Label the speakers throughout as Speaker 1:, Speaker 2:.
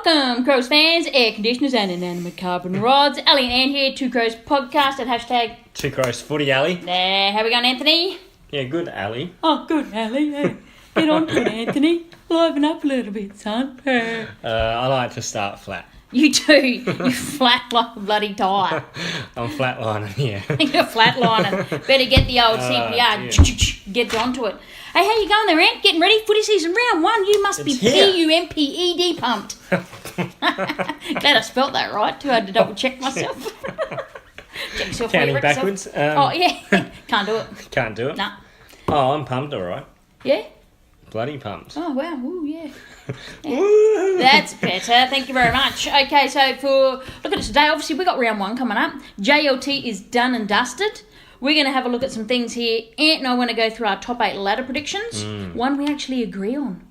Speaker 1: Welcome, Crows fans, air conditioners and inanimate carbon rods. Ali and Ann here, Two Crows podcast at hashtag
Speaker 2: Two Crows Footy, Ali.
Speaker 1: There, how we going, Anthony?
Speaker 2: Yeah, good, Ali.
Speaker 1: Oh, good, Ali. Hey, get on to it, Anthony. Liven up a little bit, son.
Speaker 2: I like to start flat.
Speaker 1: You do. You flat like a bloody tyre.
Speaker 2: I'm flatlining here.
Speaker 1: You're flatlining. Better get the old CPR. Get onto it. Hey, how you going there, Ant? Getting ready? Footy season round one. You must be PUMPED pumped. Glad I spelt that right, too. I had to double check myself. Check yourself.
Speaker 2: Counting backwards.
Speaker 1: Oh, yeah. Can't do it.
Speaker 2: Can't do it?
Speaker 1: Nah.
Speaker 2: Oh, I'm pumped, all right.
Speaker 1: Yeah?
Speaker 2: Bloody pumped.
Speaker 1: Oh, wow. Ooh, yeah. Yeah. That's better. Thank you very much. Okay, so look at it today. Obviously, we got round one coming up. JLT is done and dusted. We're going to have a look at some things here. Ant and I want to go through our top 8 ladder predictions. One we actually agree on.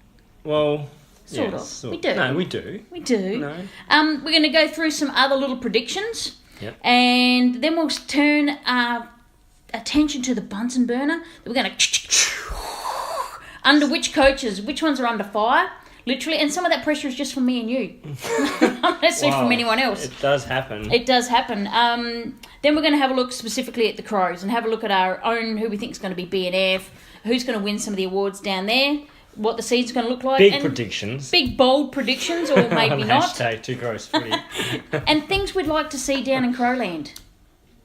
Speaker 2: Well,
Speaker 1: sort of. We do.
Speaker 2: No, we do.
Speaker 1: We do.
Speaker 2: No.
Speaker 1: We're going to go through some other little predictions.
Speaker 2: Yep.
Speaker 1: And then we'll turn our attention to the bunsen burner. We're going to under which coaches, which ones are under fire. Literally, and some of that pressure is just from me and you. Not necessarily from anyone else.
Speaker 2: It does happen.
Speaker 1: It does happen. Then we're going to have a look specifically at the Crows and have a look at our own, who we think is going to be B&amp, who's going to win some of the awards down there, what the season's going to look like.
Speaker 2: Big predictions.
Speaker 1: Big, bold predictions, or maybe not.
Speaker 2: Hashtag Two Crows Footy.
Speaker 1: And things we'd like to see down in Crowland.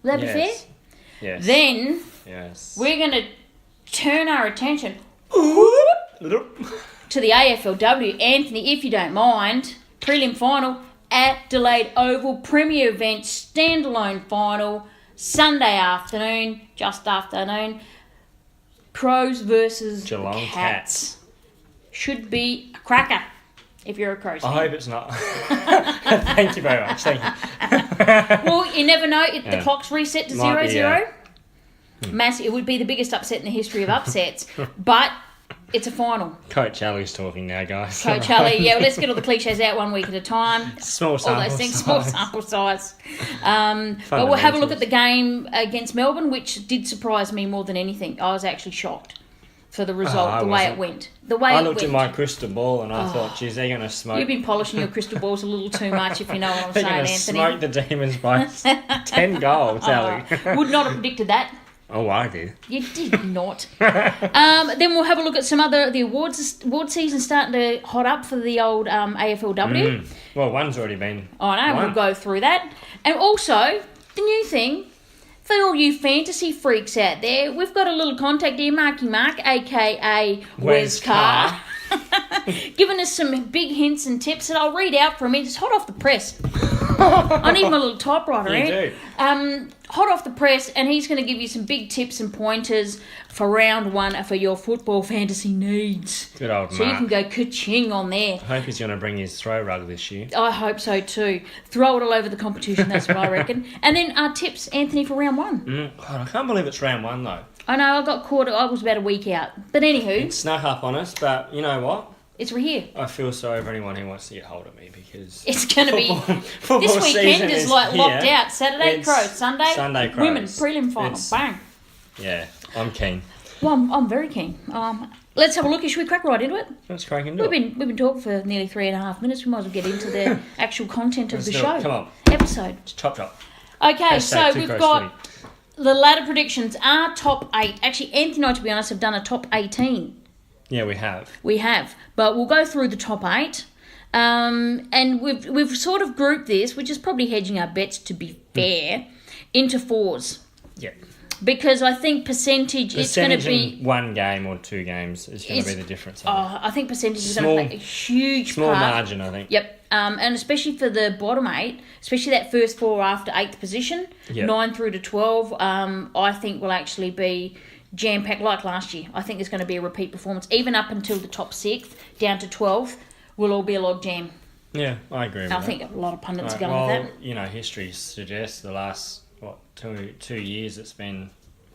Speaker 1: Will that be fair?
Speaker 2: Yes.
Speaker 1: Then we're going to turn our attention to the AFLW. Anthony, if you don't mind, Prelim Final, Adelaide Oval, Premier Event, standalone final, Sunday afternoon, just afternoon, Crows versus
Speaker 2: Geelong Cats.
Speaker 1: Should be a cracker if you're a Crows fan.
Speaker 2: I hope it's not. Thank you very much. Thank you.
Speaker 1: Well, you never know. If the clock's reset to 0-0, massive. It would be the biggest upset in the history of upsets. But it's a final.
Speaker 2: Coach Ali's talking now, guys.
Speaker 1: Coach Ali, yeah. Well, let's get all the cliches out one week at a time.
Speaker 2: Small sample
Speaker 1: all those things,
Speaker 2: size.
Speaker 1: small sample size. But we'll have a look at the game against Melbourne, which did surprise me more than anything. I was actually shocked for the result, the way it went.
Speaker 2: I looked at my crystal ball and I thought, geez, they're going to smoke.
Speaker 1: You've been polishing your crystal balls a little too much, if you know what I'm saying, Anthony.
Speaker 2: They're going to smoke the Demons by 10 goals, Ali.
Speaker 1: Would not have predicted that.
Speaker 2: Oh, I did.
Speaker 1: You did not. Then we'll have a look at some other, the award season starting to hot up for the old AFLW.
Speaker 2: Well, one's already been
Speaker 1: We'll go through that. And also, the new thing, for all you fantasy freaks out there, we've got a little contact here, Marky Mark, a.k.a. Wes Carr, giving us some big hints and tips that I'll read out for him. It's hot off the press. I need my little typewriter,
Speaker 2: You do.
Speaker 1: Hot off the press, and he's going to give you some big tips and pointers for round one for your football fantasy needs.
Speaker 2: Good old Mark.
Speaker 1: So you can go ka-ching on there.
Speaker 2: I hope he's going to bring his throw rug this year.
Speaker 1: I hope so too. Throw it all over the competition, that's what I reckon. And then our tips, Anthony, for round one.
Speaker 2: God, I can't believe it's round one, though.
Speaker 1: I know, I got caught, I was about a week out. But anywho.
Speaker 2: It snuck up on us, but you know what?
Speaker 1: It's right here.
Speaker 2: I feel sorry for anyone who wants to get hold of me because
Speaker 1: it's going to be
Speaker 2: football
Speaker 1: this weekend is like locked
Speaker 2: here.
Speaker 1: out. Saturday Crows, Sunday
Speaker 2: Crows.
Speaker 1: Women Prelim Final. Bang.
Speaker 2: Yeah, I'm keen.
Speaker 1: Well, I'm very keen. Let's have a look. Should we crack right into it?
Speaker 2: Let's crack into
Speaker 1: it. We've been talking for nearly 3.5 minutes. We might as well get into the actual content of the show.
Speaker 2: Come on.
Speaker 1: Episode.
Speaker 2: Chop.
Speaker 1: Okay, so we've got the ladder predictions. Our top 8. Actually, Anthony and I, to be honest, have done a top 18.
Speaker 2: Yeah, we have.
Speaker 1: We have, but we'll go through the top 8, and we've sort of grouped this, which is probably hedging our bets to be fair, into 4s.
Speaker 2: Yeah.
Speaker 1: Because I think percentage it's going to be
Speaker 2: in one game or 2 games is going to be the difference.
Speaker 1: I think percentage is going to play a huge
Speaker 2: small
Speaker 1: part.
Speaker 2: Margin, I think.
Speaker 1: Yep. And especially for the bottom 8, especially that first 4 after 8th position, 9 through to 12, I think will actually be jam-packed like last year. I think there's going to be a repeat performance. Even up until the top 6th, down to 12th, will all be a log jam.
Speaker 2: Yeah, I agree with that.
Speaker 1: I think a lot of pundits are going with that.
Speaker 2: You know, history suggests the last, 2 years it's been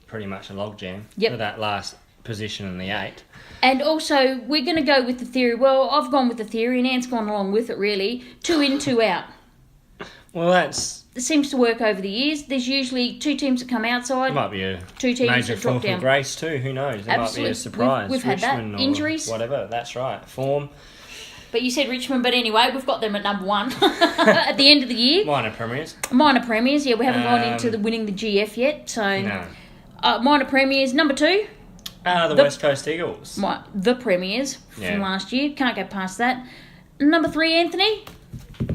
Speaker 2: pretty much a log jam for that last position in the 8.
Speaker 1: And also, we're going to go with the theory. Well, I've gone with the theory and Ant's gone along with it, really. 2 in, 2 out.
Speaker 2: Well, that's...
Speaker 1: It seems to work over the years. There's usually 2 teams that come outside.
Speaker 2: It might be a
Speaker 1: 2 teams
Speaker 2: major
Speaker 1: that drop
Speaker 2: fall
Speaker 1: down.
Speaker 2: for grace too. Who knows? It might be a surprise.
Speaker 1: We've had that. Injuries.
Speaker 2: Whatever. That's right. Form.
Speaker 1: but you said Richmond. But anyway, we've got them at number 1 at the end of the year.
Speaker 2: Minor premiers.
Speaker 1: Minor premiers, yeah. We haven't gone into the winning the GF yet. So,
Speaker 2: No.
Speaker 1: Minor premiers, number 2.
Speaker 2: The West Coast Eagles.
Speaker 1: The premiers
Speaker 2: Yeah.
Speaker 1: from last year. Can't go past that. Number 3, Anthony.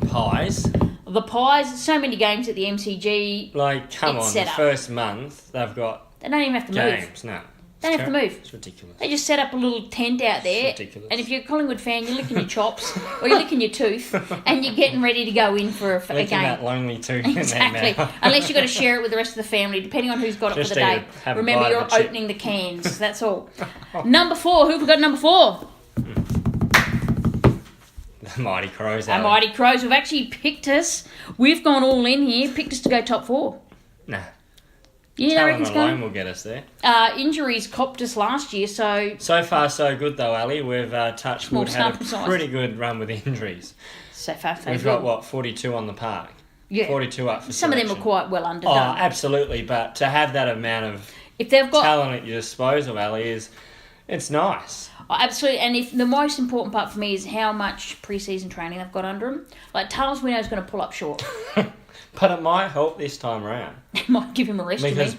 Speaker 2: Pies.
Speaker 1: The Pies. So many games at the MCG.
Speaker 2: Like, come
Speaker 1: It's
Speaker 2: on,
Speaker 1: set
Speaker 2: the
Speaker 1: up.
Speaker 2: first month, they've got
Speaker 1: They don't even have to move.
Speaker 2: games. No.
Speaker 1: They don't have to move.
Speaker 2: It's ridiculous.
Speaker 1: They just set up a little tent out there.
Speaker 2: It's ridiculous.
Speaker 1: And if you're a Collingwood fan, you're licking your chops or you're licking your tooth and you're getting ready to go in for a
Speaker 2: Licking
Speaker 1: game.
Speaker 2: that lonely tooth in
Speaker 1: Exactly.
Speaker 2: their mouth.
Speaker 1: Unless you've got to share it with the rest of the family, depending on who's got it
Speaker 2: Just
Speaker 1: for the day.
Speaker 2: have a
Speaker 1: Remember,
Speaker 2: bite of
Speaker 1: you're
Speaker 2: a chip.
Speaker 1: opening the cans. That's all. Number 4. Who have we got number 4?
Speaker 2: The Mighty Crows.
Speaker 1: Our Mighty Crows have actually picked us. We've gone all in here, picked us to go top 4.
Speaker 2: Nah.
Speaker 1: Yeah, I
Speaker 2: Talent
Speaker 1: reckon it's
Speaker 2: alone
Speaker 1: going.
Speaker 2: will get us there.
Speaker 1: Injuries copped us last year, so
Speaker 2: So far, so good, though, Ali. We've touched
Speaker 1: Small
Speaker 2: wood, had
Speaker 1: sample
Speaker 2: a
Speaker 1: size.
Speaker 2: pretty good run with injuries.
Speaker 1: so far so
Speaker 2: We've
Speaker 1: good.
Speaker 2: got, 42 on the park?
Speaker 1: Yeah.
Speaker 2: 42 up for
Speaker 1: Some of them
Speaker 2: selection.
Speaker 1: are quite well
Speaker 2: Oh,
Speaker 1: underdone.
Speaker 2: absolutely. But to have that amount of
Speaker 1: If they've got
Speaker 2: talent at your disposal, Ali, it's nice.
Speaker 1: Oh, absolutely, and if the most important part for me is how much pre-season training they've got under them. Like, Tails we know is going to pull up short.
Speaker 2: But it might help this time around.
Speaker 1: Might give him a rest,
Speaker 2: Because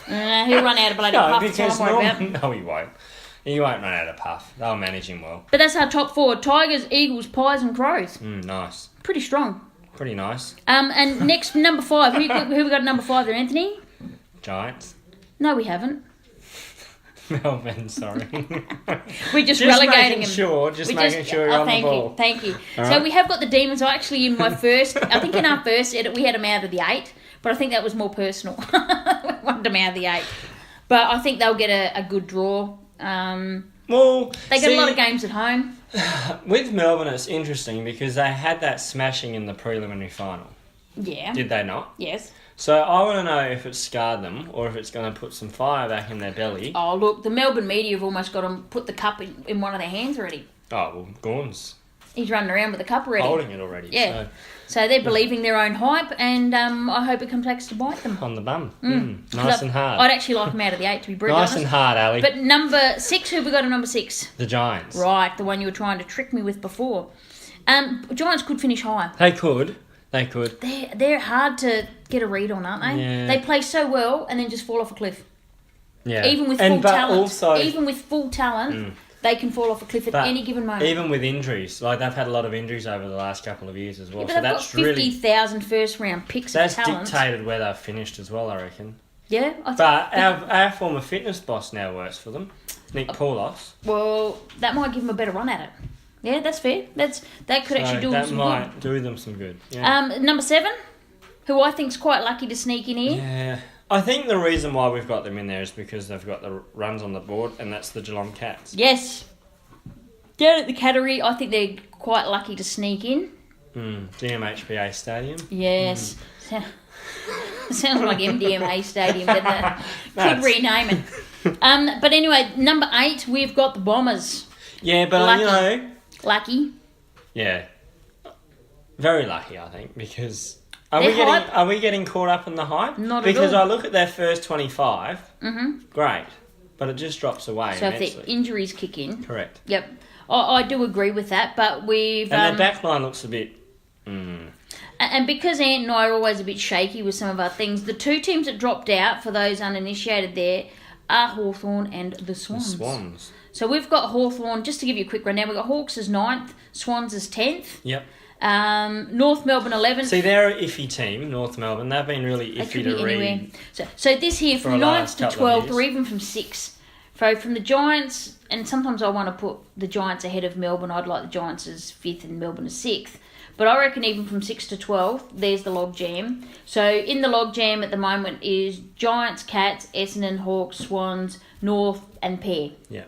Speaker 1: he'll run out of bloody puff, that's what I'm worried about.
Speaker 2: no, he won't. He won't run out of puff. They'll manage him well.
Speaker 1: But that's our top 4. Tigers, Eagles, Pies and Crows.
Speaker 2: Nice.
Speaker 1: Pretty strong.
Speaker 2: Pretty nice.
Speaker 1: And next, number 5. Who we got at number 5 there, Anthony?
Speaker 2: Giants.
Speaker 1: No, we haven't.
Speaker 2: Melbourne, sorry.
Speaker 1: We're just,
Speaker 2: Just
Speaker 1: relegating
Speaker 2: making
Speaker 1: them.
Speaker 2: sure, making sure you're on the ball.
Speaker 1: Thank you.
Speaker 2: All
Speaker 1: So
Speaker 2: right.
Speaker 1: we have got the Demons. I actually, in my first, I think in our first edit, we had them out of the 8, but I think that was more personal. We wanted them out of the 8. But I think they'll get a good draw.
Speaker 2: Well,
Speaker 1: They got a lot of games at home.
Speaker 2: With Melbourne, it's interesting because they had that smashing in the preliminary final.
Speaker 1: Yeah.
Speaker 2: Did they not?
Speaker 1: Yes.
Speaker 2: So I want to know if it's scarred them or if it's going to put some fire back in their belly.
Speaker 1: Oh, look, the Melbourne media have almost got them put the cup in one of their hands already.
Speaker 2: Oh, well, Gorn's
Speaker 1: He's running around with the cup already.
Speaker 2: holding it already.
Speaker 1: Yeah. So they're believing their own hype, and I hope it comes back to bite them.
Speaker 2: So on the bum.
Speaker 1: Nice
Speaker 2: Nice and hard.
Speaker 1: I'd actually like them out of the 8, to be brutally
Speaker 2: Nice
Speaker 1: honest.
Speaker 2: and hard, Ali.
Speaker 1: But number 6, who have we got at number 6?
Speaker 2: The Giants.
Speaker 1: Right, the one you were trying to trick me with before. Giants could finish higher.
Speaker 2: They could.
Speaker 1: They're hard to get a read on, aren't they?
Speaker 2: Yeah.
Speaker 1: They play so well and then just fall off a cliff.
Speaker 2: Yeah.
Speaker 1: Even with full talent, they can fall off a cliff at any given moment.
Speaker 2: Even with injuries, like they've had a lot of injuries over the last couple of years as well.
Speaker 1: Yeah, but
Speaker 2: So
Speaker 1: they've
Speaker 2: that's
Speaker 1: got
Speaker 2: really
Speaker 1: 50,000 first round picks of
Speaker 2: that's
Speaker 1: talent.
Speaker 2: dictated where they've finished as well, I reckon.
Speaker 1: Yeah,
Speaker 2: But our former fitness boss now works for them, Nick Paulos.
Speaker 1: Well, that might give them a better run at it. Yeah, that's fair. That could actually do them some
Speaker 2: good. That might do them some good. Yeah.
Speaker 1: Number 7, who I think's quite lucky to sneak in here.
Speaker 2: Yeah. I think the reason why we've got them in there is because they've got the runs on the board, and that's the Geelong Cats.
Speaker 1: Yes. Down at the Cattery, I think they're quite lucky to sneak in.
Speaker 2: GMHBA Stadium.
Speaker 1: Yes. Sounds like MDMA Stadium, doesn't it? Could rename it. But anyway, number 8, we've got the Bombers.
Speaker 2: Yeah, but
Speaker 1: Lucky. Lucky.
Speaker 2: Yeah. Very lucky, I think, because
Speaker 1: Hype?
Speaker 2: are we getting caught up in the hype?
Speaker 1: Not
Speaker 2: because
Speaker 1: at all.
Speaker 2: I look at their first 25. Great, but it just drops away.
Speaker 1: So
Speaker 2: immensely.
Speaker 1: if the injuries kick in.
Speaker 2: Correct.
Speaker 1: Yep. I do agree with that, but we've...
Speaker 2: And their back line looks a bit...
Speaker 1: And because Ant and I are always a bit shaky with some of our things, the 2 teams that dropped out, for those uninitiated there, are Hawthorn and the Swans.
Speaker 2: The Swans.
Speaker 1: So we've got Hawthorn, just to give you a quick rundown, we've got Hawks as 9th, Swans as 10th.
Speaker 2: Yep.
Speaker 1: North Melbourne 11th.
Speaker 2: See, they're an iffy team, North Melbourne. They've been really
Speaker 1: They
Speaker 2: iffy
Speaker 1: could
Speaker 2: to
Speaker 1: be anywhere.
Speaker 2: read.
Speaker 1: So this here,
Speaker 2: for
Speaker 1: from
Speaker 2: the
Speaker 1: 9th
Speaker 2: last
Speaker 1: to
Speaker 2: couple of
Speaker 1: 12th, or
Speaker 2: years.
Speaker 1: even from 6th. So from the Giants, and sometimes I want to put the Giants ahead of Melbourne. I'd like the Giants as 5th and Melbourne as 6th. But I reckon even from 6th to 12th, there's the log jam. So in the log jam at the moment is Giants, Cats, Essendon, Hawks, Swans, North and Pair.
Speaker 2: Yeah.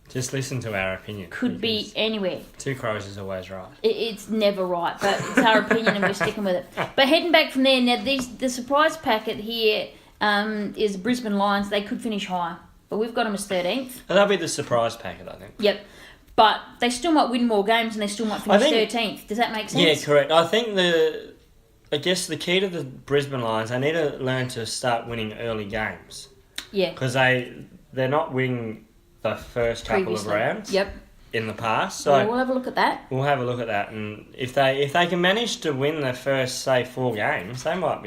Speaker 2: Just listen to our opinion.
Speaker 1: Could be anywhere.
Speaker 2: Two Crows is always right.
Speaker 1: It's never right, but it's our opinion and we're sticking with it. But heading back from there, now the surprise packet here is Brisbane Lions. They could finish higher, but we've got them as 13th.
Speaker 2: That'll be the surprise packet, I think.
Speaker 1: Yep. But they still might win more games and they still might finish 13th. Does that make sense?
Speaker 2: Yeah, correct. I think the key to the Brisbane Lions, they need to learn to start winning early games.
Speaker 1: Yeah.
Speaker 2: Because they're not winning the first couple of rounds.
Speaker 1: Yep.
Speaker 2: in the past. So
Speaker 1: we'll have a look at that.
Speaker 2: We'll have a look at that, and if they can manage to win the first, say, 4 games, they might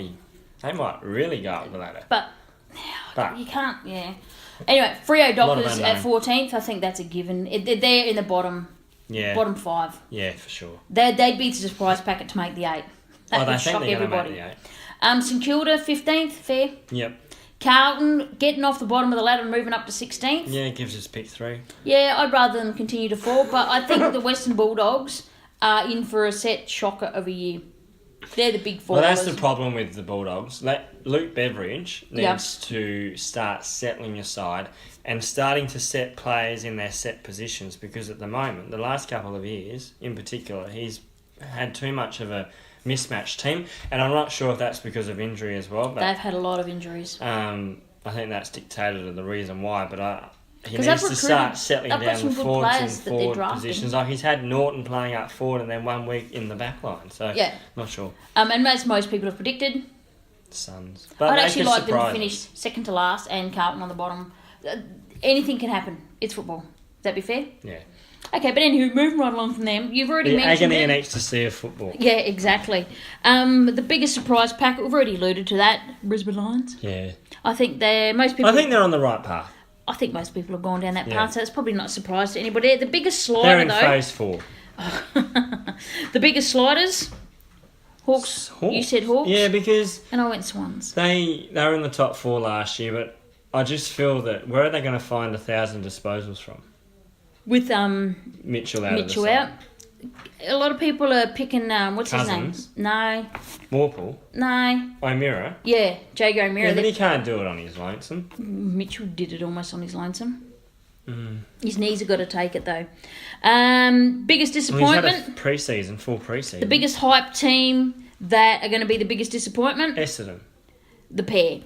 Speaker 2: really go up the ladder.
Speaker 1: But you can't. Yeah. Anyway, Freo Dockers at 14th. I think that's a given. They're in the bottom. Yeah. Bottom 5.
Speaker 2: Yeah, for sure.
Speaker 1: They'd be the surprise packet to make the 8. That would shock everybody.
Speaker 2: Make the 8.
Speaker 1: St Kilda 15th. Fair.
Speaker 2: Yep.
Speaker 1: Carlton getting off the bottom of the ladder and moving up to 16th.
Speaker 2: Yeah, it gives us pick 3.
Speaker 1: Yeah, I'd rather them continue to fall, but I think the Western Bulldogs are in for a set shocker of a year. They're the big four.
Speaker 2: Well, that's the problem with the Bulldogs. Luke Beveridge needs to start settling your side and starting to set players in their set positions, because at the moment, the last couple of years in particular, he's had too much of a mismatched team, and I'm not sure if that's because of injury as well. But
Speaker 1: they've had a lot of injuries.
Speaker 2: I think that's dictated to the reason why, but he needs to start settling down the forwards and forward positions. Like, he's had Norton playing up forward and then 1 week in the back line, so not sure.
Speaker 1: And as most people have predicted,
Speaker 2: Suns. But
Speaker 1: I'd actually like them to finish second to last and Carlton on the bottom. Anything can happen. It's football. Would that be fair?
Speaker 2: Yeah.
Speaker 1: Okay, but anywho, moving right along from them, you've already mentioned
Speaker 2: the agony and ecstasy of football.
Speaker 1: Yeah, exactly. The biggest surprise packet, we've already alluded to that, Brisbane Lions.
Speaker 2: Yeah.
Speaker 1: I think they're
Speaker 2: on the right path.
Speaker 1: I think most people have gone down that path, so it's probably not a surprise to anybody. The biggest slider,
Speaker 2: they're in phase 4.
Speaker 1: The biggest sliders, Hawks. You said Hawks?
Speaker 2: Yeah, because...
Speaker 1: And I went Swans.
Speaker 2: They were in the top 4 last year, but I just feel that where are they going to find 1,000 disposals from?
Speaker 1: With
Speaker 2: Mitchell out.
Speaker 1: A lot of people are picking what's
Speaker 2: Cousins.
Speaker 1: his name? No.
Speaker 2: Warple.
Speaker 1: No.
Speaker 2: O'Meara.
Speaker 1: Yeah, Jago O'Meara.
Speaker 2: Yeah, but he can't do it on his lonesome.
Speaker 1: Mitchell did it almost on his lonesome. His knees have got to take it though. Biggest disappointment.
Speaker 2: Well, he's had a pre-season, full pre-season.
Speaker 1: The biggest hype team that are going to be the biggest disappointment.
Speaker 2: Essendon.
Speaker 1: The Pair.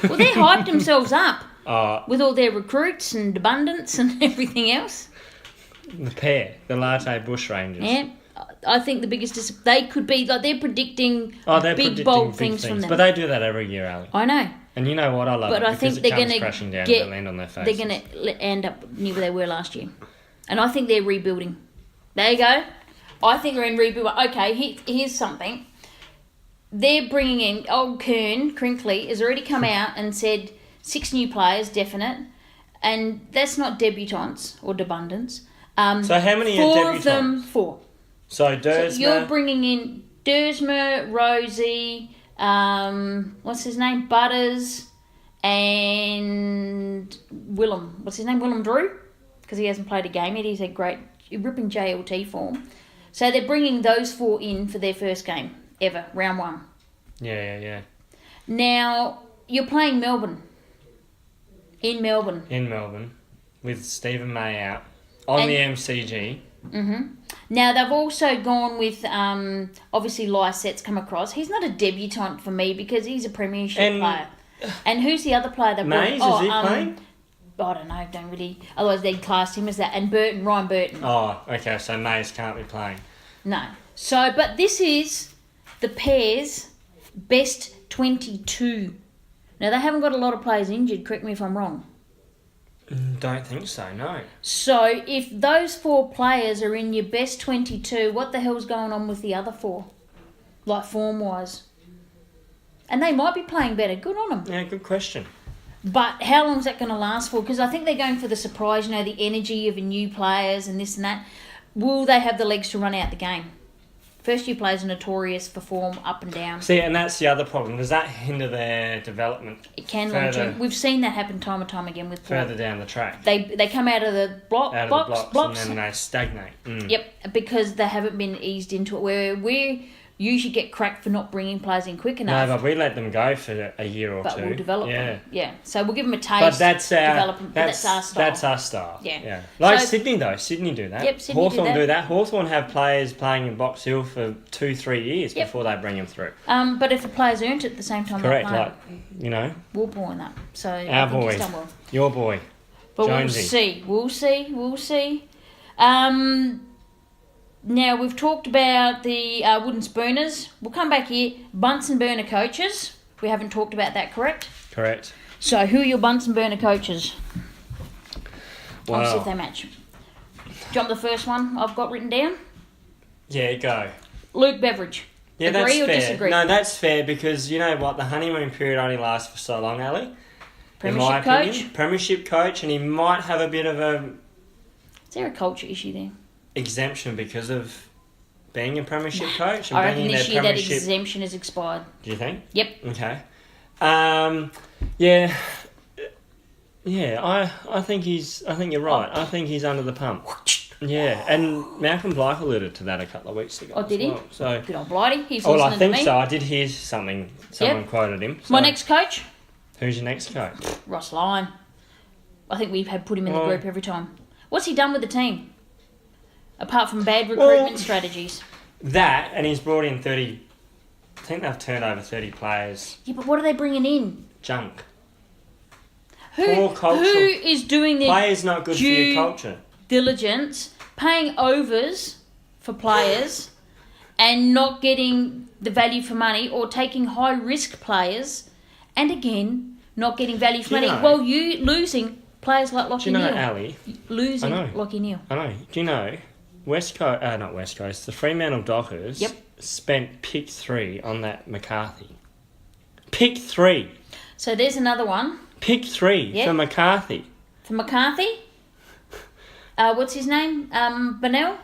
Speaker 1: Well, they hyped themselves up. With all their recruits and abundance and everything else.
Speaker 2: The Pair, the Latte Bushrangers.
Speaker 1: Yeah, I think the biggest... they could be... like, they're predicting bold things from them.
Speaker 2: But they do that every year, Ali.
Speaker 1: I know.
Speaker 2: And you know what? I love it.
Speaker 1: I think they're going to
Speaker 2: crashing down and land on their faces.
Speaker 1: They're going to end up near where they were last year. And I think they're rebuilding. There you go. I think they're in rebuild. Okay, here's something. They're bringing in... Old Kern, Crinkley, has already come out and said... 6 new players, definite, and that's not debutantes or debundants.
Speaker 2: So how many are debutants?
Speaker 1: 4 of them, 4.
Speaker 2: So Dersma...
Speaker 1: So you're bringing in Dersma, Rosie, what's his name? Butters, and Willem. What's his name? Willem Drew? Because he hasn't played a game yet. He's a great ripping JLT form. So they're bringing those 4 in for their first game ever, round 1.
Speaker 2: Yeah.
Speaker 1: Now, you're playing Melbourne. In Melbourne.
Speaker 2: With Stephen May out on the MCG.
Speaker 1: Mm-hmm. Now, they've also gone with, obviously, Lysette's come across. He's not a debutant for me because he's a premiership player. And who's the other player?
Speaker 2: Mays, is he playing?
Speaker 1: I don't know, don't really. Otherwise, they'd class him as that. And Ryan Burton.
Speaker 2: Oh, okay, so Mays can't be playing.
Speaker 1: No. So, but this is the Pair's best 22. Now, they haven't got a lot of players injured, correct me if I'm wrong.
Speaker 2: Don't think so, no.
Speaker 1: So, if those 4 players are in your best 22, what the hell's going on with the other 4? Like, form-wise. And they might be playing better. Good on them.
Speaker 2: Yeah, good question.
Speaker 1: But how long is that going to last for? Because I think they're going for the surprise, the energy of the new players and this and that. Will they have the legs to run out the game? First-year players are notorious for form up and down.
Speaker 2: See, and that's the other problem. Does that hinder their development?
Speaker 1: It can long term. We've seen that happen time and time again with
Speaker 2: further down the track.
Speaker 1: They come out of the blocks,
Speaker 2: and then they stagnate.
Speaker 1: Yep, because they haven't been eased into it. Where we usually get cracked for not bringing players in quick enough.
Speaker 2: No, but we let them go for a year or 2.
Speaker 1: But we'll develop them. Yeah, so we'll give them a taste.
Speaker 2: But that's our
Speaker 1: our style.
Speaker 2: That's our style.
Speaker 1: Yeah.
Speaker 2: Like Sydney though. Sydney do that.
Speaker 1: Yep, Sydney
Speaker 2: Hawthorn do that. Hawthorn have players playing in Box Hill for 2-3 years before they bring them through.
Speaker 1: But if the players earned it at the same time,
Speaker 2: correct.
Speaker 1: we'll point that. So
Speaker 2: our boy,
Speaker 1: he's done well.
Speaker 2: Your boy,
Speaker 1: but
Speaker 2: Jonesy.
Speaker 1: We'll see. Now, we've talked about the wooden spooners. We'll come back here. Bunsen burner coaches. We haven't talked about that, correct?
Speaker 2: Correct.
Speaker 1: So, who are your Bunsen burner coaches? I'll see if they match. Jump the first one I've got written down.
Speaker 2: Yeah, go.
Speaker 1: Luke Beveridge.
Speaker 2: Yeah,
Speaker 1: Agree
Speaker 2: that's
Speaker 1: or
Speaker 2: fair.
Speaker 1: disagree?
Speaker 2: No, that's fair because you know what? The honeymoon period only lasts for so long, Ali.
Speaker 1: Premiership coach.
Speaker 2: Premiership coach, and he might have a bit of a...
Speaker 1: Is there a culture issue there?
Speaker 2: Exemption because of being a premiership coach. And
Speaker 1: I reckon
Speaker 2: being
Speaker 1: this
Speaker 2: their
Speaker 1: year that
Speaker 2: premiership...
Speaker 1: exemption has expired.
Speaker 2: Do you think?
Speaker 1: Yep.
Speaker 2: Okay. Yeah. Yeah, I think you're right. I think he's under the pump. Yeah, and Malcolm Blythe alluded to that a couple of weeks ago.
Speaker 1: Oh, did he?
Speaker 2: Well. So,
Speaker 1: good old Blighty. He's
Speaker 2: well,
Speaker 1: listening
Speaker 2: I think
Speaker 1: to me.
Speaker 2: so. I did hear something. Someone quoted him. So.
Speaker 1: My next coach?
Speaker 2: Who's your next coach?
Speaker 1: Ross Lyon. I think we've had put him in the group every time. What's he done with the team? Apart from bad recruitment strategies.
Speaker 2: That, and he's brought in 30... I think they've turned over 30 players.
Speaker 1: Yeah, but what are they bringing in?
Speaker 2: Junk.
Speaker 1: Who is doing their
Speaker 2: players not good for your culture?
Speaker 1: Diligence, paying overs for players and not getting the value for money, or taking high risk players and again not getting value for money. Well, you losing players like Lockie Neal.
Speaker 2: Do you know, Ali?
Speaker 1: Losing Lockie Neal.
Speaker 2: I know. Do you know not West Coast, the Fremantle Dockers spent pick 3 on that McCarthy. Pick 3.
Speaker 1: So there's another one.
Speaker 2: Pick 3 for McCarthy.
Speaker 1: For McCarthy? What's his name? Bennell?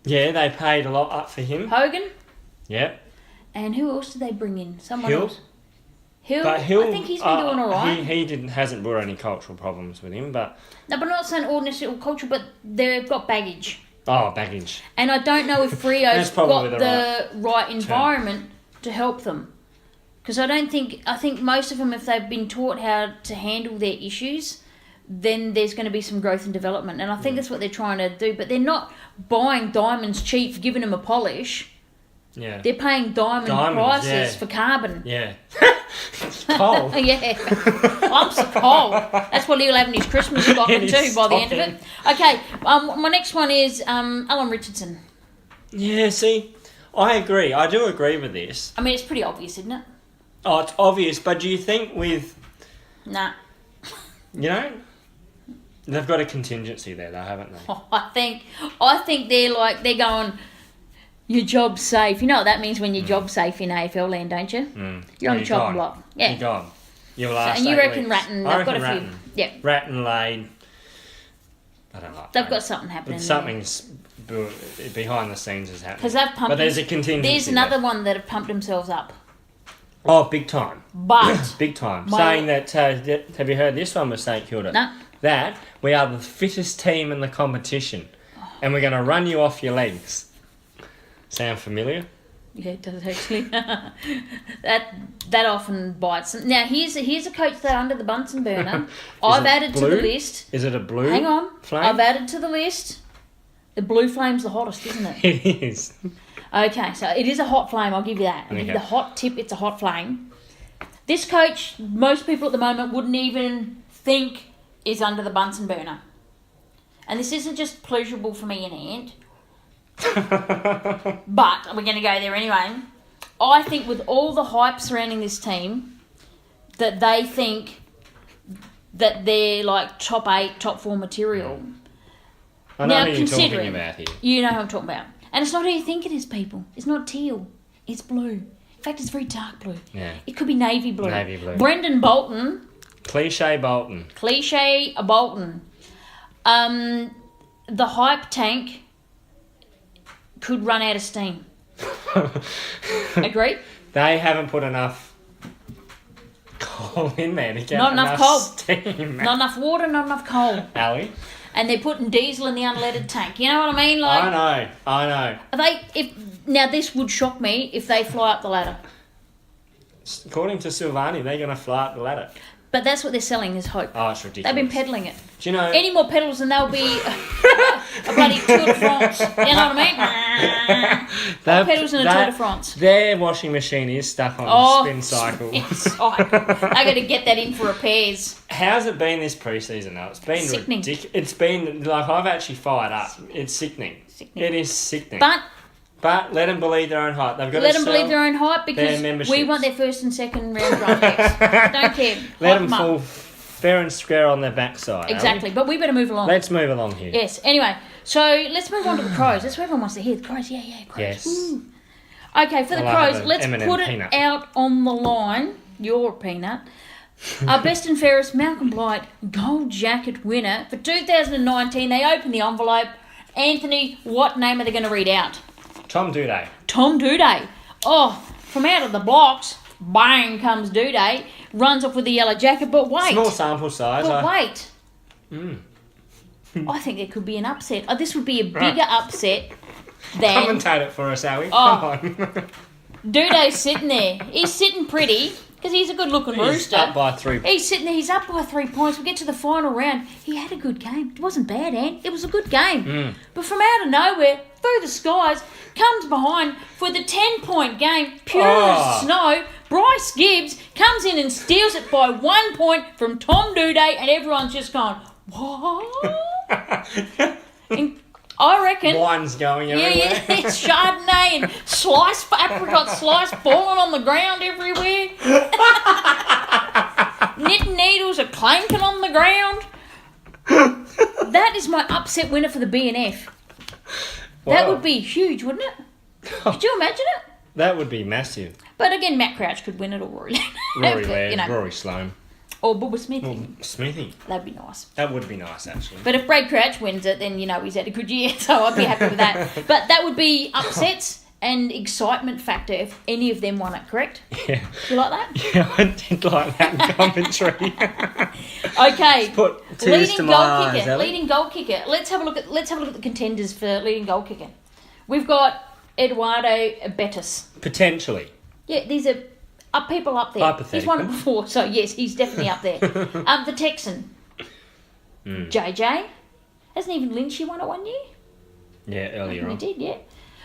Speaker 2: Yeah, they paid a lot up for him.
Speaker 1: Hogan?
Speaker 2: Yep.
Speaker 1: And who else did they bring in? Someone
Speaker 2: Hill.
Speaker 1: else. Hill?
Speaker 2: But Hill,
Speaker 1: I think he's been doing all right.
Speaker 2: He hasn't brought any cultural problems with him, but...
Speaker 1: No, but not saying ordinary or culture, but they've got baggage.
Speaker 2: Oh, baggage.
Speaker 1: And I don't know if Frio's got the right environment to help them. Because I think most of them, if they've been taught how to handle their issues, then there's going to be some growth and development. And I think that's what they're trying to do. But they're not buying diamonds cheap, giving them a polish.
Speaker 2: Yeah.
Speaker 1: They're paying diamonds prices for carbon.
Speaker 2: Yeah. Coal.
Speaker 1: Yeah. Lumps of coal. That's what he'll have in his Christmas stocking too by the end of it. Okay, my next one is Alan Richardson.
Speaker 2: Yeah, see, I agree. I do agree with this.
Speaker 1: I mean, it's pretty obvious, isn't it?
Speaker 2: Oh, it's obvious, but do you think with...
Speaker 1: Nah.
Speaker 2: You know, they've got a contingency there, though, haven't they?
Speaker 1: Oh, I think they're going, your job's safe. You know what that means when your job's safe in AFL land, don't you? You're on the chopping block. Yeah.
Speaker 2: You're gone. You'll last
Speaker 1: and you
Speaker 2: 8
Speaker 1: reckon
Speaker 2: weeks.
Speaker 1: Ratton, they've got a few. Yeah.
Speaker 2: Ratton, Lade. I don't like
Speaker 1: They've got something happening.
Speaker 2: But something's behind the scenes is happening.
Speaker 1: Because they've pumped.
Speaker 2: But there's a contingency.
Speaker 1: There's another one that have pumped themselves up.
Speaker 2: Oh, big time.
Speaker 1: But
Speaker 2: big time. Saying that, have you heard this one with St Kilda?
Speaker 1: No.
Speaker 2: That we are the fittest team in the competition, and we're going to run you off your legs. Sound familiar?
Speaker 1: Yeah, it does actually. that often bites. Now here's a coach that under the Bunsen burner. I've added to the list.
Speaker 2: Is it a blue?
Speaker 1: Hang on.
Speaker 2: Flame?
Speaker 1: I've added to the list. The blue flame's the hottest, isn't it?
Speaker 2: It is.
Speaker 1: Okay, so it is a hot flame, I'll give you that. I'll give you the hot tip, it's a hot flame. This coach, most people at the moment wouldn't even think is under the Bunsen burner. And this isn't just pleasurable for me and Ant. But we're going to go there anyway. I think with all the hype surrounding this team, that they think that they're like top 8, top 4 material.
Speaker 2: I know who you're talking about here.
Speaker 1: You know who I'm talking about. And it's not who you think it is, people. It's not teal. It's blue. In fact, it's very dark blue.
Speaker 2: Yeah.
Speaker 1: It could be navy blue.
Speaker 2: Navy blue.
Speaker 1: Brendan Bolton.
Speaker 2: Cliche Bolton.
Speaker 1: The hype tank could run out of steam. Agreed?
Speaker 2: They haven't put enough coal in there to get
Speaker 1: not enough coal.
Speaker 2: Steam.
Speaker 1: Not enough water, not enough coal.
Speaker 2: Ali?
Speaker 1: And they're putting diesel in the unleaded tank. You know what I mean? Like,
Speaker 2: I know.
Speaker 1: Now this would shock me if they fly up the ladder.
Speaker 2: According to Silvani, they're going to fly up the ladder.
Speaker 1: But that's what they're selling is hope.
Speaker 2: Oh, it's ridiculous.
Speaker 1: They've been peddling it.
Speaker 2: Do you know...
Speaker 1: Any more pedals and they'll be a bloody Tour de France. You know what I mean? More pedals in a Tour de France.
Speaker 2: Their washing machine is stuck on a spin cycle.
Speaker 1: I got to get that in for repairs.
Speaker 2: How's it been this pre-season though? It's been
Speaker 1: sickening.
Speaker 2: Ridiculous. It's been, like, I've actually fired up. It's sickening. It is sickening. But let them believe their own hype. They've got
Speaker 1: let them believe their own hype because we want their first and second round draft picks. Don't care.
Speaker 2: Let them fair and square on their backside.
Speaker 1: Exactly, but we better move along.
Speaker 2: Let's move along here.
Speaker 1: Yes, anyway, so let's move on to the Crows. That's what everyone wants to hear. The Crows, yeah, Crows.
Speaker 2: Yes.
Speaker 1: Ooh. Okay, for the Crows, let's put it out on the line. You're a peanut. Our best and fairest Malcolm Blight Gold Jacket winner for 2019. They open the envelope. Anthony, what name are they going to read out?
Speaker 2: Tom Doedee.
Speaker 1: Tom Doedee. Oh, from out of the blocks, bang comes Doedee. Runs off with the yellow jacket, but wait.
Speaker 2: Small sample size.
Speaker 1: But wait. I think there could be an upset. Oh, this would be a bigger upset than...
Speaker 2: Commentate it for us, Howie.
Speaker 1: Oh.
Speaker 2: Come on.
Speaker 1: Doedee's sitting there. He's sitting pretty because he's a good-looking rooster.
Speaker 2: Up by 3 points.
Speaker 1: He's sitting there. He's up by 3 points. We get to the final round. He had a good game. It wasn't bad, Ant. It was a good game. But from out of nowhere, through the skies, comes behind for the 10-point game. Pure snow. Bryce Gibbs comes in and steals it by 1 point from Tom Doedee, and everyone's just going, what? And I reckon...
Speaker 2: Wine's going everywhere.
Speaker 1: Yeah, it's Chardonnay and apricot slice falling on the ground everywhere. Knitting needles are clanking on the ground. That is my upset winner for the B&F.
Speaker 2: Wow.
Speaker 1: That would be huge, wouldn't it? Could you imagine it?
Speaker 2: That would be massive.
Speaker 1: But again, Matt Crouch could win it, or Rory
Speaker 2: Laird, Rory Sloane.
Speaker 1: Or Bubba Smith.
Speaker 2: Smithy.
Speaker 1: That'd be nice.
Speaker 2: That would be nice, actually.
Speaker 1: But if Brad Crouch wins it, then, he's had a good year, so I'd be happy with that. But that would be upsets and excitement factor if any of them won it, correct?
Speaker 2: Yeah.
Speaker 1: You like that?
Speaker 2: Yeah, I did like that in commentary.
Speaker 1: Okay.
Speaker 2: Put tears to my eyes,
Speaker 1: leading goal kicker. Let's have a look at the contenders for leading goal kicker. We've got Eduardo Betis.
Speaker 2: Potentially.
Speaker 1: Yeah, these are people up there. He's won it before, so yes, he's definitely up there. The Texan. JJ. Hasn't even Lynchy won it 1 year?
Speaker 2: Yeah, earlier on.
Speaker 1: He did, yeah.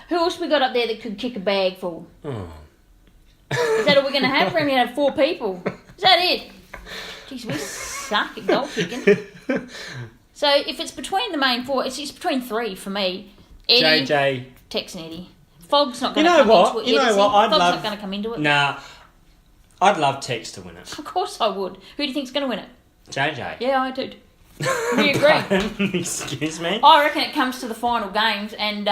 Speaker 1: Who else we got up there that could kick a bag full? Is that all we're going to have? We're going to have 4 people. Is that it? Jeez, we suck at goal kicking. So if it's between the main 4, it's between 3 for me. Eddie,
Speaker 2: JJ.
Speaker 1: Tex and Eddie. Fog's not going to come into it.
Speaker 2: You know what?
Speaker 1: Fog's not going to come into it.
Speaker 2: Nah. I'd love Tex to win it.
Speaker 1: Of course I would. Who do you think's going to win it?
Speaker 2: JJ.
Speaker 1: Yeah, I do. We agree.
Speaker 2: Excuse me?
Speaker 1: I reckon it comes to the final games and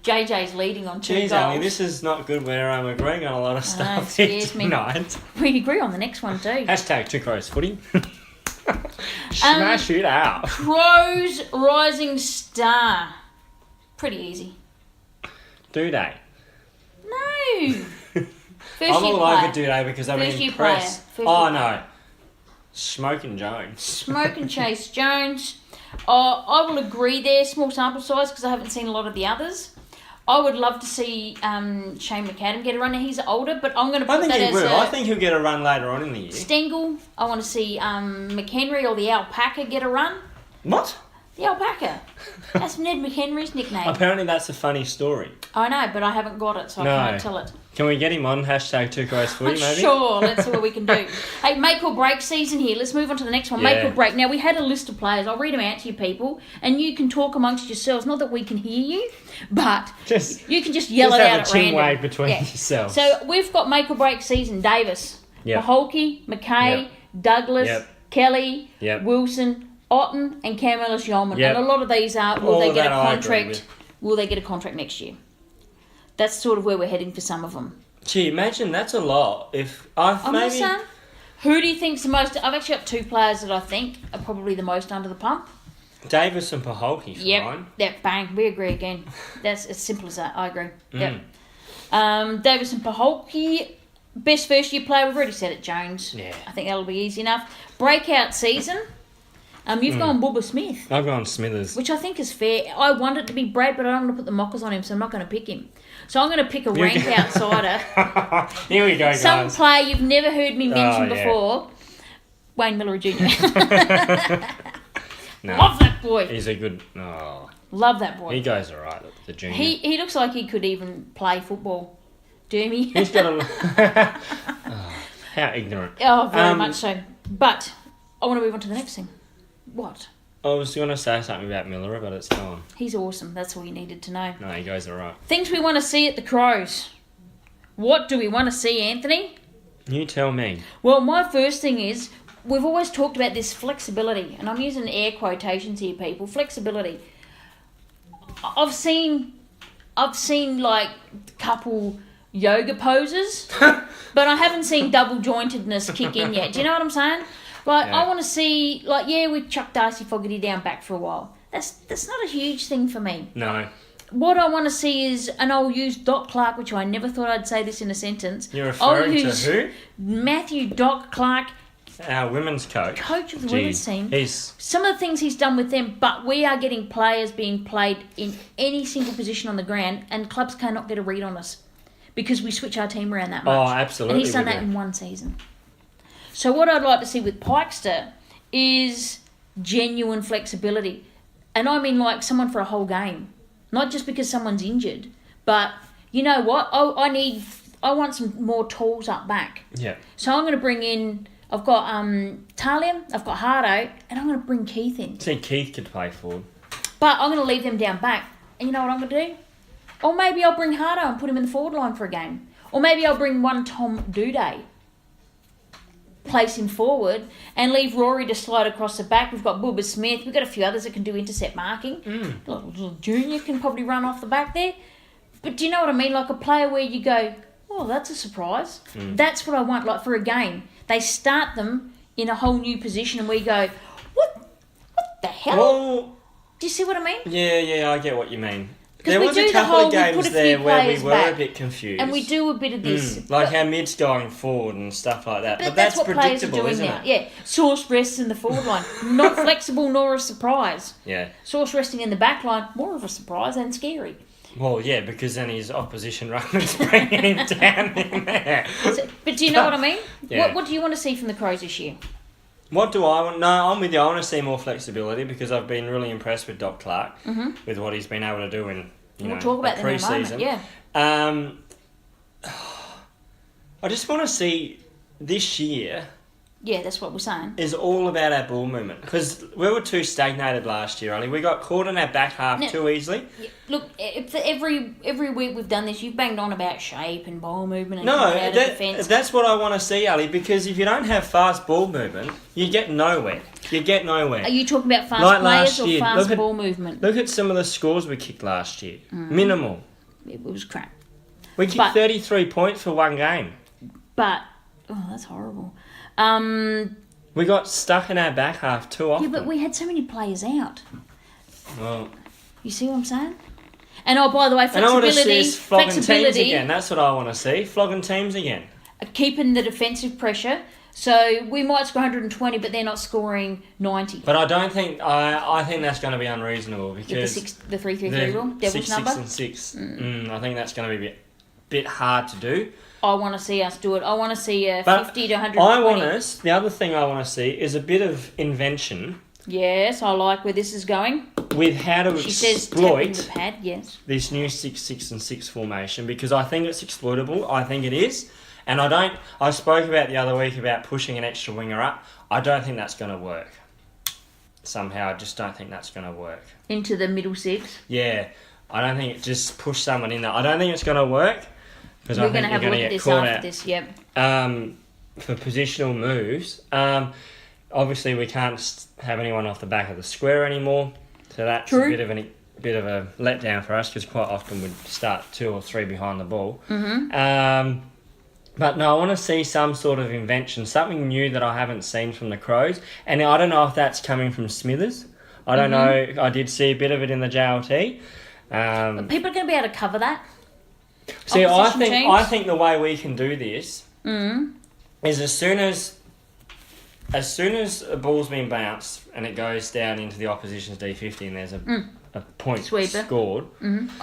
Speaker 1: JJ's leading on 2 goals.
Speaker 2: Ali, this is not good where I'm agreeing on a lot of stuff tonight.
Speaker 1: We agree on the next one too.
Speaker 2: Hashtag TwoCrowsS3Ep. Smash it out.
Speaker 1: Crows Rising Star. Pretty easy.
Speaker 2: Doedee.
Speaker 1: No.
Speaker 2: I'm all over Doedee because I'm impressed. No. Smoking Jones.
Speaker 1: Smoking Chase Jones. I will agree there. Small sample size because I haven't seen a lot of the others. I would love to see Shane McAdam get a run. He's older, but I'm going to put that as
Speaker 2: I think he'll get a run later on in the year.
Speaker 1: Stengel. I want to see McHenry or the Alpaca get a run.
Speaker 2: What?
Speaker 1: The Alpaca. That's Ned McHenry's nickname.
Speaker 2: Apparently that's a funny story.
Speaker 1: I know, but I haven't got it, so I can't tell it.
Speaker 2: Can we get him on hashtag TwoCrowsS3Ep maybe?
Speaker 1: Sure, let's see what we can do. Hey, make or break season here. Let's move on to the next one. Yeah. Make or break. Now, we had a list of players. I'll read them out to you people, and you can talk amongst yourselves. Not that we can hear you, but you can just yell it out at random.
Speaker 2: Have a between yourselves.
Speaker 1: So we've got make or break season. Davis, Maholke, McKay, Douglas, Kelly, Wilson, Otten, and Cam Ellis-Yeoman. And a lot of these are, will they get a contract? Will they get a contract next year? That's sort of where we're heading for some of them.
Speaker 2: Gee, imagine that's a lot. Who
Speaker 1: do you think's the most? I've actually got 2 players that I think are probably the most under the pump.
Speaker 2: Davis and Paholke for mine.
Speaker 1: Yep, bang. We agree again. That's as simple as that. I agree. Yep. Davis and Paholke. Best first year player, we've already said it, Jones.
Speaker 2: Yeah.
Speaker 1: I think that'll be easy enough. Breakout season. You've gone Bubba Smith.
Speaker 2: I've gone Smithers.
Speaker 1: Which I think is fair. I want it to be Brad, but I don't want to put the mockers on him, so I'm not going to pick him. So I'm going to pick a rank outsider.
Speaker 2: Here we go, guys.
Speaker 1: Some player you've never heard me mention before. Wayne Miller Jr. Love that boy.
Speaker 2: He's a good... Oh.
Speaker 1: Love that boy.
Speaker 2: He goes all right, the junior.
Speaker 1: He looks like he could even play football. Doomy.
Speaker 2: He's got a... how ignorant.
Speaker 1: Oh, very much so. But I want to move on to the next thing. What?
Speaker 2: I was going to say something about Miller, but it's gone.
Speaker 1: He's awesome. That's all you needed to know.
Speaker 2: No, he goes all right.
Speaker 1: Things we want to see at the Crows. What do we want to see, Anthony?
Speaker 2: You tell me.
Speaker 1: Well, my first thing is, we've always talked about this flexibility, and I'm using air quotations here, people. Flexibility. I've seen like couple yoga poses, but I haven't seen double jointedness kick in yet. Do you know what I'm saying? Like, I want to see, like, we chucked Darcy Fogarty down back for a while. That's not a huge thing for me.
Speaker 2: No.
Speaker 1: What I want to see is, and I'll use Doc Clark, which I never thought I'd say this in a sentence.
Speaker 2: You're referring to who?
Speaker 1: Matthew Doc Clark.
Speaker 2: Our women's coach.
Speaker 1: Coach of the women's team.
Speaker 2: He's...
Speaker 1: Some of the things he's done with them, but we are getting players being played in any single position on the ground, and clubs cannot get a read on us because we switch our team around that much.
Speaker 2: Oh, absolutely.
Speaker 1: And he's done that in one season. So what I'd like to see with Pikester is genuine flexibility. And I mean like someone for a whole game. Not just because someone's injured. But you know what? I want some more tools up back.
Speaker 2: Yeah.
Speaker 1: So I'm going to bring in... I've got Talia, I've got Hardo, and I'm going to bring Keith in.
Speaker 2: See, Keith could play forward.
Speaker 1: But I'm going to leave them down back. And you know what I'm going to do? Or maybe I'll bring Hardo and put him in the forward line for a game. Or maybe I'll bring one Tom Duday, place him forward, and leave Rory to slide across the back. We've got Bubba Smith. We've got a few others that can do intercept marking. Little Junior can probably run off the back there. But do you know what I mean? Like a player where you go, oh, that's a surprise. That's what I want, like for a game. They start them in a whole new position and we go, what the hell?
Speaker 2: Well,
Speaker 1: do you see what I mean?
Speaker 2: Yeah, I get what you mean.
Speaker 1: There
Speaker 2: was a couple of games there where we were a bit confused.
Speaker 1: And we do a bit of this.
Speaker 2: Like our mid's going forward and stuff like that. But that's
Speaker 1: what players are
Speaker 2: predictable,
Speaker 1: doing
Speaker 2: isn't
Speaker 1: now.
Speaker 2: it?
Speaker 1: Yeah, Source rests in the forward line. Not flexible nor a surprise.
Speaker 2: Yeah.
Speaker 1: Source resting in the back line, more of a surprise and scary.
Speaker 2: Well, yeah, because then his opposition runners bringing him down in there.
Speaker 1: But do you know what I mean?
Speaker 2: Yeah.
Speaker 1: What do you want to see from the Crows this year?
Speaker 2: What do I want? No, I'm with you. I want to see more flexibility because I've been really impressed with Doc Clark with what he's been able to do in
Speaker 1: we'll talk about that in a moment. Yeah.
Speaker 2: I just want to see this year.
Speaker 1: Yeah, that's what we're saying.
Speaker 2: Is all about our ball movement because we were too stagnated last year. Only we got caught in our back half too easily.
Speaker 1: Look, every week we've done this, you've banged on about shape and ball movement and defence.
Speaker 2: That's what I want to see, Ali. Because if you don't have fast ball movement, you get nowhere. Are
Speaker 1: you talking about fast players or fast ball movement?
Speaker 2: Look at some of the scores we kicked last year. Minimal.
Speaker 1: It was crap.
Speaker 2: We kicked 33 points for one game.
Speaker 1: But that's horrible.
Speaker 2: We got stuck in our back half too often.
Speaker 1: Yeah, but we had so many players out.
Speaker 2: Well,
Speaker 1: you see what I'm saying? And by the way, flexibility.
Speaker 2: And I want to see us flogging teams again. That's what I want to see. Flogging teams again.
Speaker 1: Keeping the defensive pressure. So we might score 120, but they're not scoring 90.
Speaker 2: But I don't think I think that's going to be unreasonable because
Speaker 1: the 3-3-3 rule, devil's number.
Speaker 2: 6 and 6. I think that's going to be a bit hard to do.
Speaker 1: I want to see us do it. I want to see 50 to 120.
Speaker 2: The other thing I want to see is a bit of invention.
Speaker 1: Yes, I like where this is going.
Speaker 2: With how to exploit
Speaker 1: the pad, yes.
Speaker 2: This new 6-6-6 formation because I think it's exploitable. I think it is. And I spoke about the other week about pushing an extra winger up. I don't think that's going to work. Somehow, I just don't think that's going to work.
Speaker 1: Into the middle six?
Speaker 2: Yeah. I don't think just push someone in there. I don't think it's going to work. Because
Speaker 1: we're going to have a look at this after this, yep.
Speaker 2: For positional moves, obviously we can't have anyone off the back of the square anymore. So that's a bit of a letdown for us because quite often we'd start 2 or 3 behind the ball. But no, I want to see some sort of invention, something new that I haven't seen from the Crows. And I don't know if that's coming from Smithers. I don't know. I did see a bit of it in the JLT.
Speaker 1: But people are going to be able to cover that.
Speaker 2: See, I think the way we can do this is as soon as a ball's been bounced and it goes down into the opposition's D50 and there's a point scored.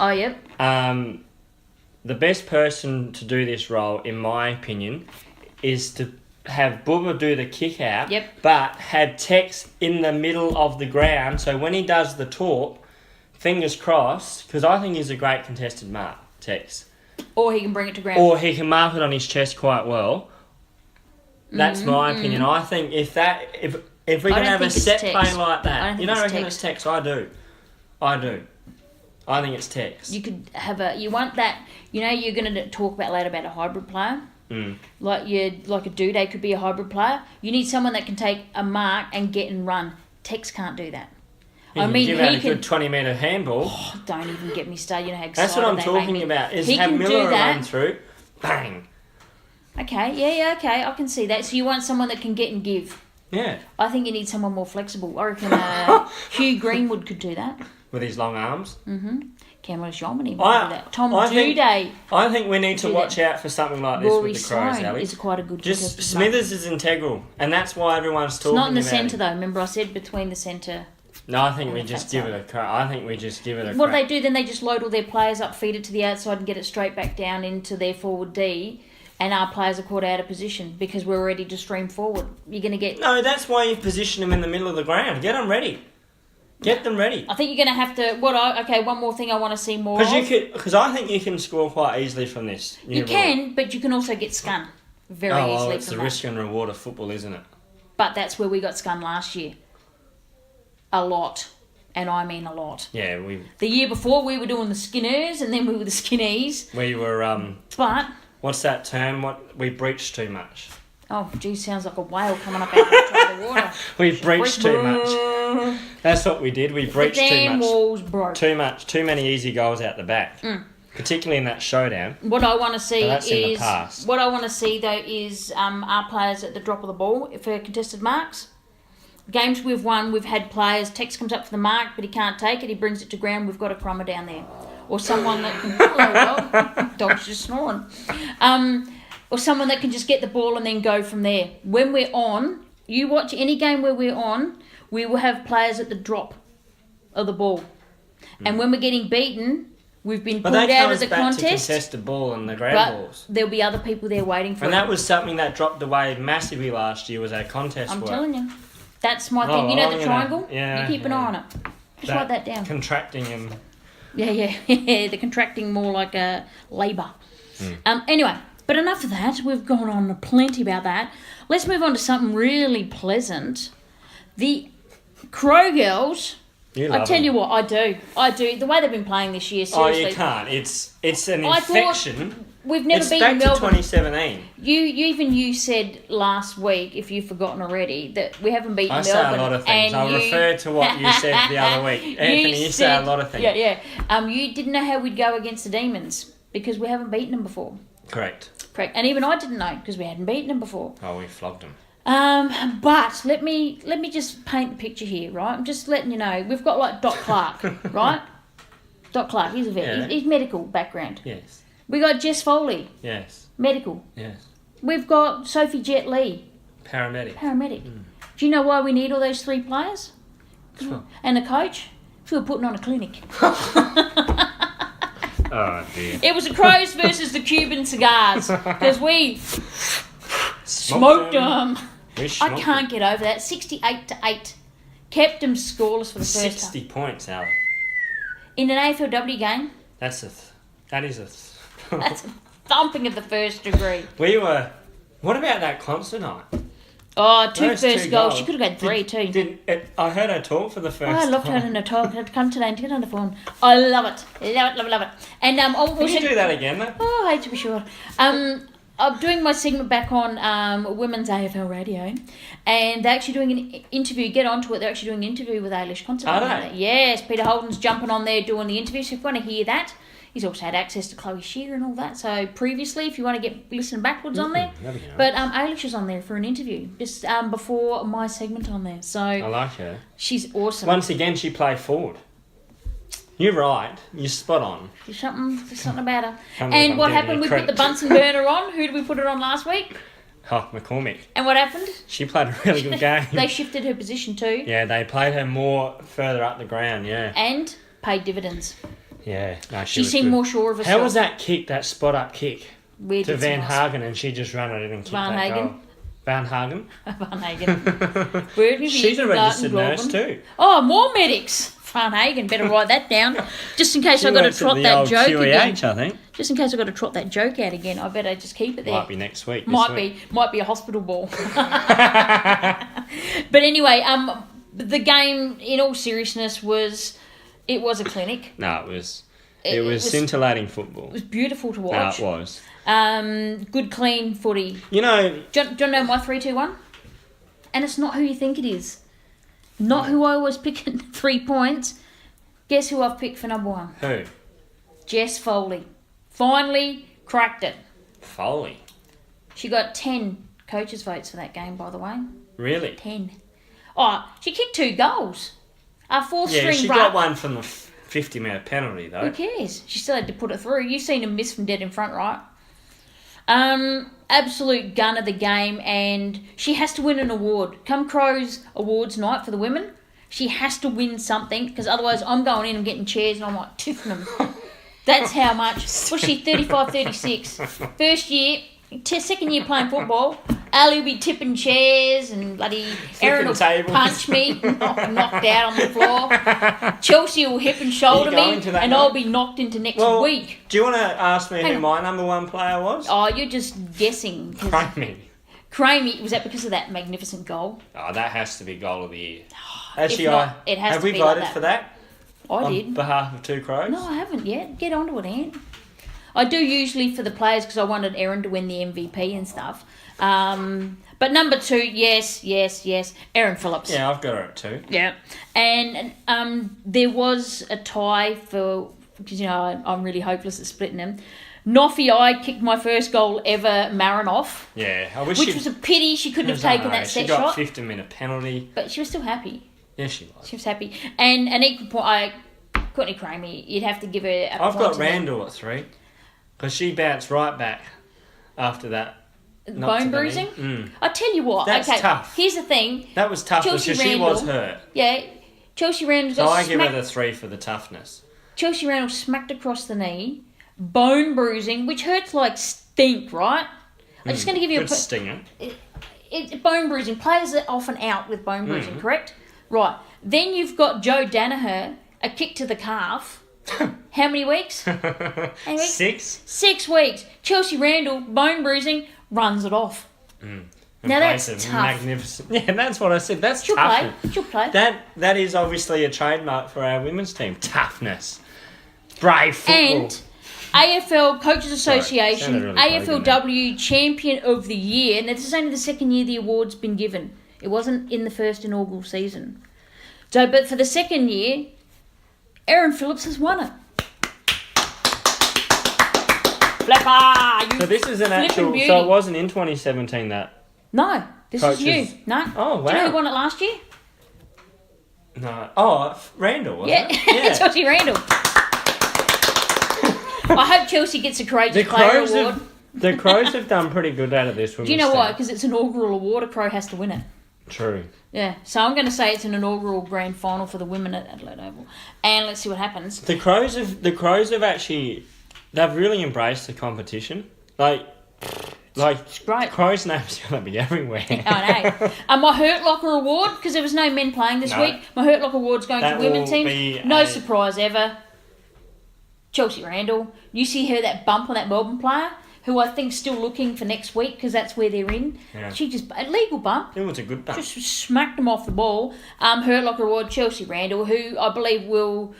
Speaker 1: Oh, yep.
Speaker 2: The best person to do this role, in my opinion, is to have Bubba do the kick out, but have Tex in the middle of the ground. So when he does the talk, fingers crossed, because I think he's a great contested mark, Tex.
Speaker 1: Or he can bring it to ground.
Speaker 2: Or he can mark it on his chest quite well. That's my opinion. I think if we can have a set play like that, you don't reckon it's Tex? I do. I think it's Tex.
Speaker 1: You could have you want that, you're going to talk about later about a hybrid player. like a Duday could be a hybrid player. You need someone that can take a mark and get and run. Tex can't do that.
Speaker 2: Give out a good 20-metre handball.
Speaker 1: Oh, don't even get me started. You know how excited
Speaker 2: that's what I'm talking about. Is have Miller run through, bang.
Speaker 1: Okay, yeah, okay, I can see that. So you want someone that can get and give.
Speaker 2: Yeah.
Speaker 1: I think you need someone more flexible. I reckon Hugh Greenwood could do that.
Speaker 2: With his long arms?
Speaker 1: Mm-hmm. Cameron Shulman even could do that. Tom Duday.
Speaker 2: I think we need to watch out for something like this
Speaker 1: Rory
Speaker 2: with the Crows,
Speaker 1: Sloane
Speaker 2: Ali.
Speaker 1: is quite a good
Speaker 2: Just Smithers is integral, and that's why everyone's talking about
Speaker 1: It's not in the centre, though. Remember I said between the centre...
Speaker 2: No, I think we just give it a crack.
Speaker 1: What do they do? Then they just load all their players up, feed it to the outside and get it straight back down into their forward D, and our players are caught out of position because we're ready to stream forward. You're going to get...
Speaker 2: No, that's why you position them in the middle of the ground. Get them ready. Get them ready.
Speaker 1: I think you're going to have to... one more thing I want to see more
Speaker 2: Because I think you can score quite easily from this.
Speaker 1: You can, but you can also get scun very easily
Speaker 2: it's
Speaker 1: from
Speaker 2: the risk and reward of football, isn't it?
Speaker 1: But that's where we got scun last year. A lot. And I mean a lot.
Speaker 2: Yeah,
Speaker 1: The year before, we were doing the skinners, and then we were the skinnies.
Speaker 2: We were,
Speaker 1: But...
Speaker 2: What's that term? We breached too much.
Speaker 1: Oh, gee, sounds like a whale coming up out of the top of the water.
Speaker 2: We breached too much. That's what we did. We breached too much.
Speaker 1: The damn walls broke.
Speaker 2: Too much. Too many easy goals out the back. Particularly in that showdown.
Speaker 1: What I want to see
Speaker 2: that's in the past.
Speaker 1: What I want to see, though, is our players at the drop of the ball for contested marks. Games we've won, we've had players, Tex comes up for the mark, but he can't take it, he brings it to ground, we've got a crummer down there. Or someone that can... Hello, dog. Dog's just snoring. Or someone that can just get the ball and then go from there. When we're on, you watch any game where we're on, we will have players at the drop of the ball. And when we're getting beaten, we've been pulled out of the contest.
Speaker 2: To contest the ball and the ground balls.
Speaker 1: There'll be other people there waiting for it.
Speaker 2: And that was something that dropped away massively last year, was our contest work.
Speaker 1: I'm telling you. That's my thing. You know the triangle?
Speaker 2: Yeah.
Speaker 1: You keep an eye on it. Just write that down.
Speaker 2: Contracting and...
Speaker 1: Yeah. They're contracting more like a labour. Anyway, but enough of that. We've gone on plenty about that. Let's move on to something really pleasant. The Crow Girls... I tell you what, I do. The way they've been playing this year, seriously.
Speaker 2: Oh, you can't. It's an infection.
Speaker 1: We've never beaten Melbourne.
Speaker 2: It's back to 2017.
Speaker 1: You said last week, if you've forgotten already, that we haven't beaten Melbourne.
Speaker 2: I say a lot of things. I'll refer to what you said the other week. Anthony, you say a lot of things.
Speaker 1: Yeah. You didn't know how we'd go against the Demons because we haven't beaten them before.
Speaker 2: Correct.
Speaker 1: And even I didn't know because we hadn't beaten them before.
Speaker 2: Oh, we flogged them.
Speaker 1: But let me just paint the picture here, right? I'm just letting you know. We've got like Doc Clark, right? Doc Clark, he's a vet. Yeah. He's medical background.
Speaker 2: Yes.
Speaker 1: We got Jess Foley.
Speaker 2: Yes.
Speaker 1: Medical.
Speaker 2: Yes.
Speaker 1: We've got Sophie Jet Lee.
Speaker 2: Paramedic.
Speaker 1: Do you know why we need all those three players?
Speaker 2: Sure.
Speaker 1: And the coach? We were putting on a clinic.
Speaker 2: Oh, dear.
Speaker 1: It was the Crows versus the Cuban cigars because we smoked them. I can't get over that. 68-8. Kept them scoreless for the first
Speaker 2: 60
Speaker 1: time.
Speaker 2: points, Ali.
Speaker 1: In an AFLW game.
Speaker 2: That's a
Speaker 1: thumping of the first degree.
Speaker 2: What about that concert night?
Speaker 1: Oh, two first goals. She could have got three too.
Speaker 2: I heard her talk for the first time.
Speaker 1: I loved her her talk. I'd come today and get on the phone. I love it. Love it. And
Speaker 2: Can you do that again, though?
Speaker 1: Oh, I hate to be sure. I'm doing my segment back on Women's AFL Radio, and they're actually doing an interview. Get onto it. They're actually doing an interview with Ailish Constable.
Speaker 2: Are they?
Speaker 1: Yes, Peter Holden's jumping on there doing the interview. So if you want to hear that, he's also had access to Chloe Shearer and all that. So previously, if you want to listen backwards on there, but Ailish is on there for an interview just before my segment on there. So
Speaker 2: I like her.
Speaker 1: She's awesome.
Speaker 2: Once again, she played forward. You're right. You're spot on.
Speaker 1: There's something about her. And what happened? We put the Bunsen burner on. Who did we put it on last week?
Speaker 2: Oh, McCormick.
Speaker 1: And what happened?
Speaker 2: She played a really good game.
Speaker 1: They shifted her position too.
Speaker 2: Yeah, they played her more further up the ground, yeah.
Speaker 1: And paid dividends.
Speaker 2: Yeah. No,
Speaker 1: she seemed more sure of herself.
Speaker 2: How was that kick, that spot-up kick? To Van Hagen, and she just ran it in and kicked that goal. Van Hagen?
Speaker 1: Van Hagen.
Speaker 2: She's a registered nurse too.
Speaker 1: Oh, more medics. Van Hagen, better write that down. Just in case I've got to trot that joke
Speaker 2: QEH,
Speaker 1: again.
Speaker 2: I think.
Speaker 1: Just in case I've got to trot that joke out again, I better just keep it there.
Speaker 2: Might be next week.
Speaker 1: Might be a hospital ball. But anyway, the game, in all seriousness, was a clinic.
Speaker 2: No, it was It was scintillating football.
Speaker 1: It was beautiful to watch.
Speaker 2: It was.
Speaker 1: Good, clean footy.
Speaker 2: You know...
Speaker 1: Do you know my 3-2-1? And it's not who you think it is. Not who I always pick at 3 points. Guess who I've picked for number 1?
Speaker 2: Who?
Speaker 1: Jess Foley. Finally cracked it.
Speaker 2: Foley?
Speaker 1: She got 10 coaches' votes for that game, by the way.
Speaker 2: Really?
Speaker 1: 10. Oh, she kicked 2 goals. Our fourth-string
Speaker 2: Yeah, she got one from the 50-metre penalty, though.
Speaker 1: Who cares? She still had to put it through. You've seen him miss from dead in front, right? Absolute gun of the game, and she has to win an award. Come Crows Awards night for the women, she has to win something, because otherwise I'm going in and getting chairs and I'm like tipping them. That's how much. Was she 35, 36? First year, second year playing football, Ali will be tipping chairs and bloody Erin will punch me, knocked out on the floor. Chelsea will hip and shoulder me, and I'll be knocked into next week.
Speaker 2: Do you want to ask me who my number 1 player was?
Speaker 1: Oh, you're just guessing.
Speaker 2: Cramey.
Speaker 1: Was that because of that magnificent goal?
Speaker 2: Oh, that has to be goal of the year.
Speaker 1: Actually, it has
Speaker 2: have
Speaker 1: to
Speaker 2: we
Speaker 1: be
Speaker 2: voted
Speaker 1: like that.
Speaker 2: for that?
Speaker 1: I did.
Speaker 2: On behalf of Two Crows?
Speaker 1: No, I haven't yet. Get onto it, Ant. I do usually for the players because I wanted Erin to win the MVP and stuff. But number 2, yes, Erin Phillips.
Speaker 2: Yeah, I've got her at 2.
Speaker 1: Yeah. And there was a tie for, because, you know, I'm really hopeless at splitting them. Noffy, I kicked my first goal ever, Marinoff.
Speaker 2: Yeah, I wish
Speaker 1: which was a pity she couldn't have taken that set shot.
Speaker 2: She got 50-minute penalty.
Speaker 1: But she was still happy.
Speaker 2: Yeah, she was.
Speaker 1: She was happy. And an equal point, Courtney Cramey, you'd have to give her a
Speaker 2: I've
Speaker 1: point
Speaker 2: got
Speaker 1: to
Speaker 2: Randall at 3. Because she bounced right back after that.
Speaker 1: Bone bruising? I tell you what.
Speaker 2: That's tough.
Speaker 1: Here's the thing.
Speaker 2: That was tough because she was hurt.
Speaker 1: Yeah. Chelsea Randall
Speaker 2: So I give her the 3 for the toughness.
Speaker 1: Chelsea Randall smacked across the knee. Bone bruising, which hurts like stink, right? I'm just going to give you
Speaker 2: a stinger.
Speaker 1: Bone bruising. Players are often out with bone bruising, correct? Right. Then you've got Joe Danaher, a kick to the calf. How many weeks?
Speaker 2: 6.
Speaker 1: 6 weeks. Chelsea Randall, bone bruising, runs it off. Now that's tough.
Speaker 2: Magnificent. Yeah, that's what I said. That's tough.
Speaker 1: She'll play.
Speaker 2: That is obviously a trademark for our women's team. Toughness. Brave football.
Speaker 1: And AFL Coaches Association,
Speaker 2: really
Speaker 1: AFLW Champion of the Year. Now, this is only the second year the award's been given. It wasn't in the first inaugural season. So, but for the second year, Erin Phillips has won it. Flapper!
Speaker 2: So this is an actual...
Speaker 1: Beauty.
Speaker 2: So it wasn't in 2017 that...
Speaker 1: No, this is new. No.
Speaker 2: Oh, wow.
Speaker 1: Do you know who won it last year?
Speaker 2: No. Oh, Randall, wasn't it?
Speaker 1: Yeah, Chelsea Randall. I hope Chelsea gets a Courageous Player Award.
Speaker 2: The Crows have done pretty good out of this.
Speaker 1: Do you know why? Because it's an inaugural award. A Crow has to win it.
Speaker 2: True.
Speaker 1: Yeah, so I'm going to say it's an inaugural grand final for the women at Adelaide Oval, and let's see what happens.
Speaker 2: The Crows have actually, they've really embraced the competition. Like
Speaker 1: it's great.
Speaker 2: Crows' name's going to be everywhere.
Speaker 1: I know. My Hurt Locker Award, because there was no men playing this week. My Hurt Locker Award's going to women's teams. No surprise ever. Chelsea Randall. You see her that bump on that Melbourne player, who I think's still looking for next week because that's where they're in. Yeah. She just a legal bump.
Speaker 2: It was a good bump.
Speaker 1: Just smacked them off the ball. Hurt Locker Award, Chelsea Randall, who I believe will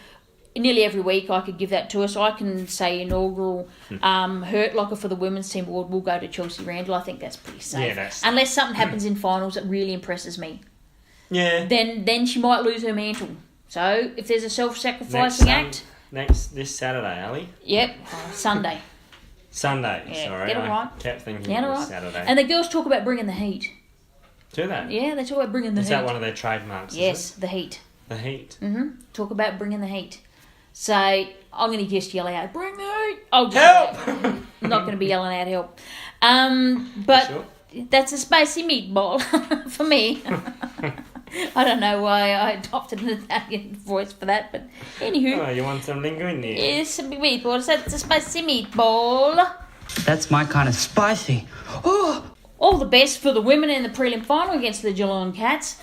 Speaker 1: nearly every week I could give that to her. So I can say inaugural Hurt Locker for the women's team award will go to Chelsea Randall. I think that's pretty safe. Yeah, unless something happens in finals that really impresses me.
Speaker 2: Yeah.
Speaker 1: Then she might lose her mantle. So if there's a self-sacrificing act.
Speaker 2: This Saturday, Ali?
Speaker 1: Yep, Sunday.
Speaker 2: Sorry.
Speaker 1: Get it right.
Speaker 2: I kept thinking it was Saturday.
Speaker 1: And the girls talk about bringing the heat.
Speaker 2: Do they?
Speaker 1: Yeah, they talk about bringing the heat.
Speaker 2: Is that one of their trademarks?
Speaker 1: Yes, the heat.
Speaker 2: The heat?
Speaker 1: Mm-hmm. Talk about bringing the heat. So, I'm going to just yell out, bring the heat! Oh,
Speaker 2: help!
Speaker 1: I'm not going to be yelling out help. But that's a spicy meatball for me. I don't know why I adopted an Italian voice for that, but anywho.
Speaker 2: Oh, you want some linguine?
Speaker 1: Yes, meatballs. That's a spicy meatball.
Speaker 3: That's my kind of spicy. Oh!
Speaker 1: All the best for the women in the prelim final against the Geelong Cats.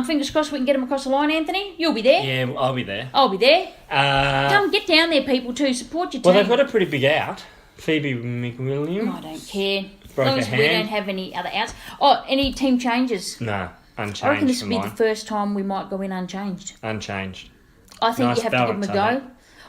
Speaker 1: Fingers crossed we can get them across the line, Anthony. You'll be there.
Speaker 2: Yeah, I'll be there.
Speaker 1: I'll be there. Come get down there, people, too. Support your team.
Speaker 2: Well, they've got a pretty big out. Phoebe McWilliam.
Speaker 1: I don't care.
Speaker 2: Broke
Speaker 1: as long as we don't have any other outs. Oh, any team changes?
Speaker 2: No, unchanged.
Speaker 1: I reckon this will be the first time we might go in unchanged.
Speaker 2: Unchanged.
Speaker 1: I think you have to give them a go.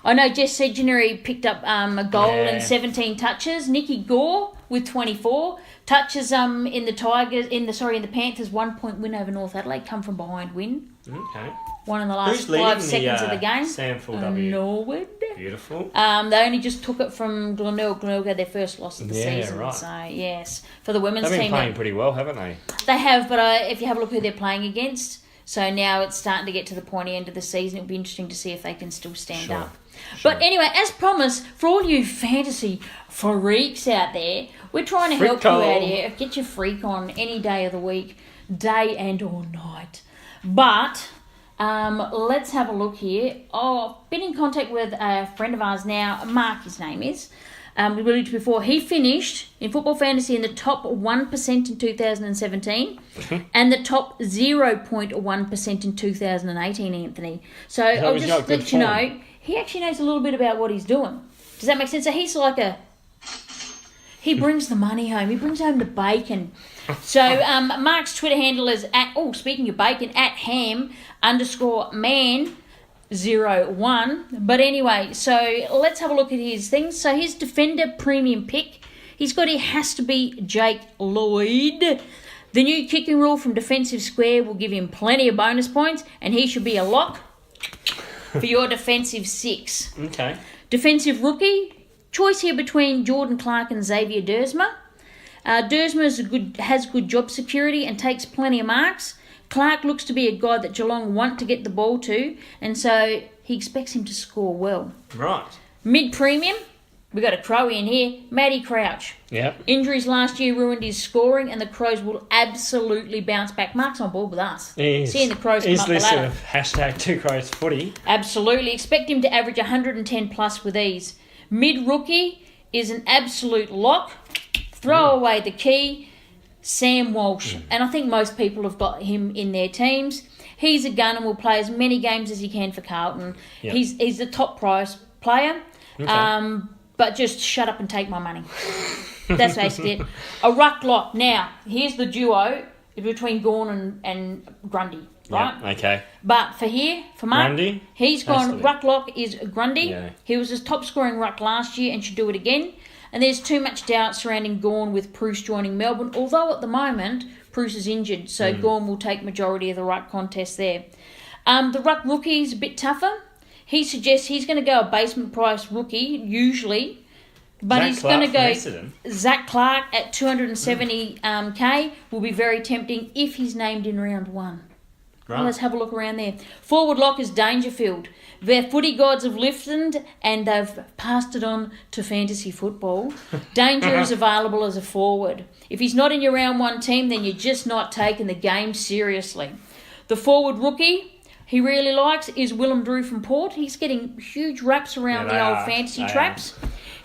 Speaker 1: I know Jess Sedgenary picked up a goal and 17 touches. Nikki Gore with 24 touches in the Panthers 1-point win over North Adelaide, come from behind win.
Speaker 2: Okay.
Speaker 1: One in the last 5 seconds of the game.
Speaker 2: SANFL
Speaker 1: Norwood.
Speaker 2: Beautiful.
Speaker 1: They only just took it from Glenelg. Glenelg had their first loss of the season.
Speaker 2: Right.
Speaker 1: So, yes, for the women's team.
Speaker 2: They've been playing pretty well, haven't they?
Speaker 1: They have, but if you have a look who they're playing against, so now it's starting to get to the pointy end of the season. It'll be interesting to see if they can still stand up. But anyway, as promised, for all you fantasy freaks out there, we're trying to help you out here. Get your freak on any day of the week, day and or night. But let's have a look here. I've been in contact with a friend of ours now, Mark, his name is. We alluded to before, he finished in football fantasy in the top 1% in 2017 and the top 0.1% in 2018, Anthony. So I'll just let you know, he actually knows a little bit about what he's doing. Does that make sense? So he's like he brings the money home. He brings home the bacon. So Mark's Twitter handle is speaking of bacon, @ham_man01. But anyway, so let's have a look at his things. So his defender premium pick, he has to be Jake Lloyd. The new kicking rule from defensive square will give him plenty of bonus points, and he should be a lock for your defensive 6.
Speaker 2: Okay.
Speaker 1: Defensive rookie, choice here between Jordan Clark and Xavier Dersma. Dersma has good job security and takes plenty of marks. Clark looks to be a guy that Geelong want to get the ball to, and so he expects him to score well.
Speaker 2: Right.
Speaker 1: Mid-premium, we got a Crowie in here, Matty Crouch.
Speaker 2: Yep.
Speaker 1: Injuries last year ruined his scoring, and the Crows will absolutely bounce back. Mark's on board with us. Seeing the Crows come up the ladder.
Speaker 2: #TwoCrowsS3Ep03
Speaker 1: Absolutely. Expect him to average 110 plus with ease. Mid-rookie is an absolute lock. Throw away the key, Sam Walsh. And I think most people have got him in their teams. He's a gun and will play as many games as he can for Carlton. Yep. He's the top prize player. Okay. But just shut up and take my money. That's basically it. A ruck lock. Now, here's the duo between Gawn and Grundy. Right?
Speaker 2: Yep, okay.
Speaker 1: But for Mark,
Speaker 2: Grundy?
Speaker 1: He's gone, ruck lock is Grundy.
Speaker 2: Yeah.
Speaker 1: He was his top scoring ruck last year and should do it again. And there's too much doubt surrounding Gawn with Bruce joining Melbourne, although at the moment Bruce is injured, so Gawn will take majority of the ruck contest there. The ruck rookie's a bit tougher. He suggests he's going to go a basement price rookie, usually, but he's going to go Zach Clark at 270k will be very tempting if he's named in round 1. Right. Well, let's have a look around there. Forward lock is Dangerfield. Their footy gods have listened and they've passed it on to fantasy football. Danger is available as a forward. If he's not in your round 1 team, then you're just not taking the game seriously. The forward rookie he really likes is Willem Drew from Port. He's getting huge raps around the old fantasy traps.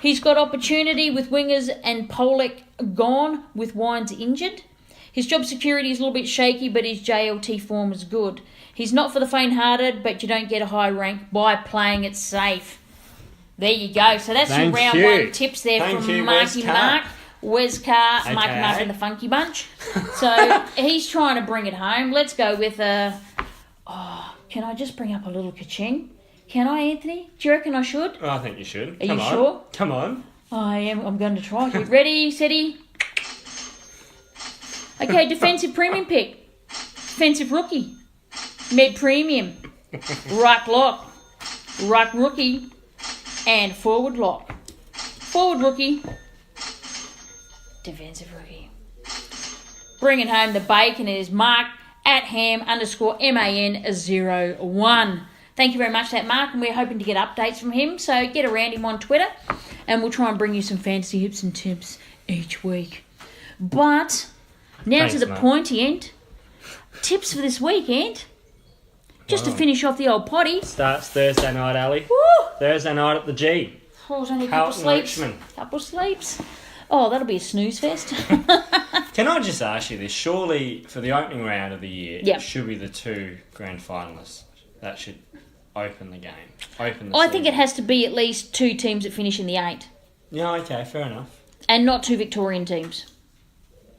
Speaker 1: He's got opportunity with wingers and Polek gone with Wines injured. His job security is a little bit shaky, but his JLT form is good. He's not for the faint-hearted, but you don't get a high rank by playing it safe. There you go. So that's your round 1 tips there from Marky Mark. Wes Carr, okay. Marky Mark and the Funky Bunch. So he's trying to bring it home. Let's go with can I just bring up a little ka-ching? Can I, Anthony? Do you reckon I should?
Speaker 2: I think you should.
Speaker 1: Are you sure?
Speaker 2: Come on.
Speaker 1: I am. I'm going to try. Ready, steady? Okay, defensive premium pick. Defensive rookie. Mid premium. Ruck lock. Ruck rookie. And forward lock. Forward rookie. Defensive rookie. Bringing home the bacon is Mark @ham_MAN01. Thank you very much for that, Mark, and we're hoping to get updates from him. So get around him on Twitter and we'll try and bring you some fantasy hips and tips each week. But now to the pointy end. Tips for this week, Ant. Just to finish off the old potty.
Speaker 2: Starts Thursday night, Ali.
Speaker 1: Woo!
Speaker 2: Thursday night at the G.
Speaker 1: Oh, it was only a couple of sleeps. Couple of sleeps. Oh, that'll be a snooze fest.
Speaker 2: Can I just ask you this? Surely, for the opening round of the year, it should be the 2 grand finalists. That should open the game. I
Speaker 1: think it has to be at least 2 teams that finish in the 8.
Speaker 2: Yeah, okay, fair enough.
Speaker 1: And not 2 Victorian teams.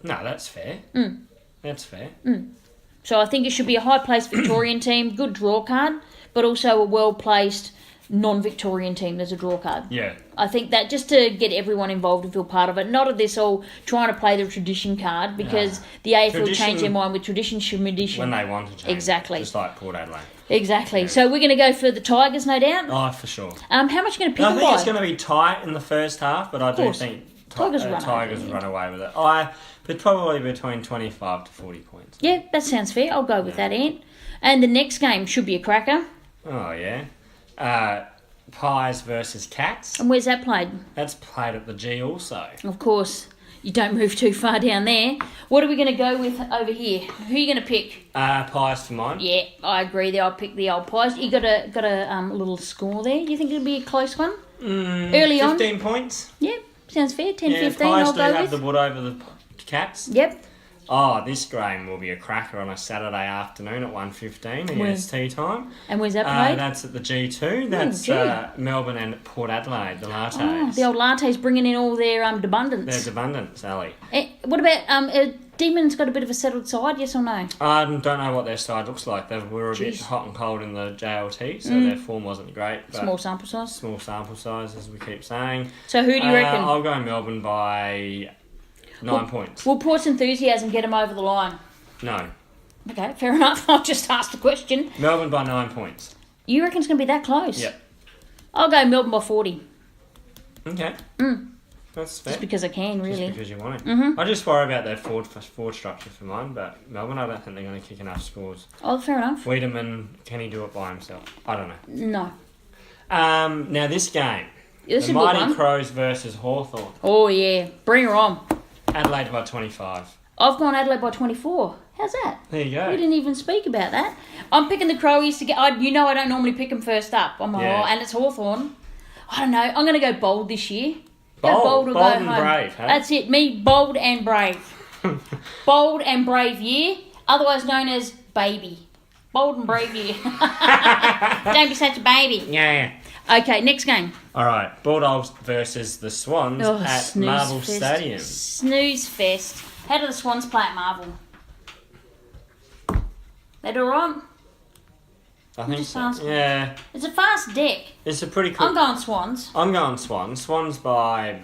Speaker 2: No, that's fair. That's fair.
Speaker 1: So I think it should be a high-placed Victorian team, good draw card, but also a well-placed non-Victorian team, there's a draw card.
Speaker 2: Yeah.
Speaker 1: I think that just to get everyone involved and feel part of it, not of this all trying to play the tradition card, because the AFL changed their mind with tradition, tradition.
Speaker 2: When they want to change.
Speaker 1: Exactly.
Speaker 2: Just like Port Adelaide.
Speaker 1: Exactly. Yeah. So we're going to go for the Tigers, no doubt.
Speaker 2: Oh, for sure.
Speaker 1: How much are you going to pick
Speaker 2: I think it's going to be tight in the first half, but I do think
Speaker 1: Tigers
Speaker 2: run away with it. But probably between 25 to 40 points.
Speaker 1: Yeah, that sounds fair. I'll go with that, Ant. And the next game should be a cracker.
Speaker 2: Oh, yeah. Pies versus Cats.
Speaker 1: And where's that played?
Speaker 2: That's played at the G also.
Speaker 1: Of course. You don't move too far down there. What are we going to go with over here? Who are you going to pick?
Speaker 2: Pies for mine.
Speaker 1: Yeah, I agree there. I'll pick the old Pies. You got a little score there. Do you think it'll be a close one? Early
Speaker 2: 15
Speaker 1: on?
Speaker 2: 15 points.
Speaker 1: Yeah, sounds fair. 10, 15
Speaker 2: Pies
Speaker 1: I'll
Speaker 2: do
Speaker 1: go
Speaker 2: have
Speaker 1: with.
Speaker 2: the wood over the Cats.
Speaker 1: Yep.
Speaker 2: Oh, this game will be a cracker on a Saturday afternoon at 1:15 against tea time.
Speaker 1: And where's that played?
Speaker 2: That's at the G2. That's Melbourne and Port Adelaide, the Lattes.
Speaker 1: Oh, the old Lattes bringing in all their abundance.
Speaker 2: There's abundance, Ali.
Speaker 1: What about Demons got a bit of a settled side, yes or no?
Speaker 2: I don't know what their side looks like. They were a bit hot and cold in the JLT, so their form wasn't great. But
Speaker 1: small sample size.
Speaker 2: Small sample size, as we keep saying.
Speaker 1: So who do you reckon?
Speaker 2: I'll go Melbourne by 9 points.
Speaker 1: Will Port's enthusiasm get them over the line?
Speaker 2: No.
Speaker 1: Okay, fair enough. I'll just ask the question.
Speaker 2: Melbourne by 9 points.
Speaker 1: You reckon it's going to be that close?
Speaker 2: Yep.
Speaker 1: I'll go Melbourne by 40.
Speaker 2: Okay. That's fair.
Speaker 1: Just because I can, really.
Speaker 2: Just because you want it. I just worry about their forward structure for mine, but Melbourne, I don't think they're going to kick enough scores.
Speaker 1: Oh, fair enough.
Speaker 2: Wiedemann, can he do it by himself? I don't know.
Speaker 1: No.
Speaker 2: Now this game.
Speaker 1: This
Speaker 2: the Mighty Crows versus Hawthorn.
Speaker 1: Oh, yeah. Bring her on.
Speaker 2: Adelaide by 25.
Speaker 1: I've gone Adelaide by 24. How's that?
Speaker 2: There you go.
Speaker 1: We didn't even speak about that. I'm picking the Crowies to get... I don't normally pick them first up. And it's Hawthorn. I don't know. I'm going to go bold this year.
Speaker 2: Bold
Speaker 1: or go
Speaker 2: and
Speaker 1: home.
Speaker 2: brave, hey?
Speaker 1: That's it. Me, bold and brave. Bold and brave year. Otherwise known as baby. Bold and brave year. Don't be such a baby.
Speaker 2: Yeah.
Speaker 1: Okay, next game.
Speaker 2: All right. Bulldogs versus the Swans at Marvel Stadium.
Speaker 1: Snooze fest. How do the Swans play at Marvel? They do all right?
Speaker 2: I think so. Yeah.
Speaker 1: It's a fast deck.
Speaker 2: It's a pretty cool...
Speaker 1: I'm going Swans.
Speaker 2: I'm going Swans. Swans by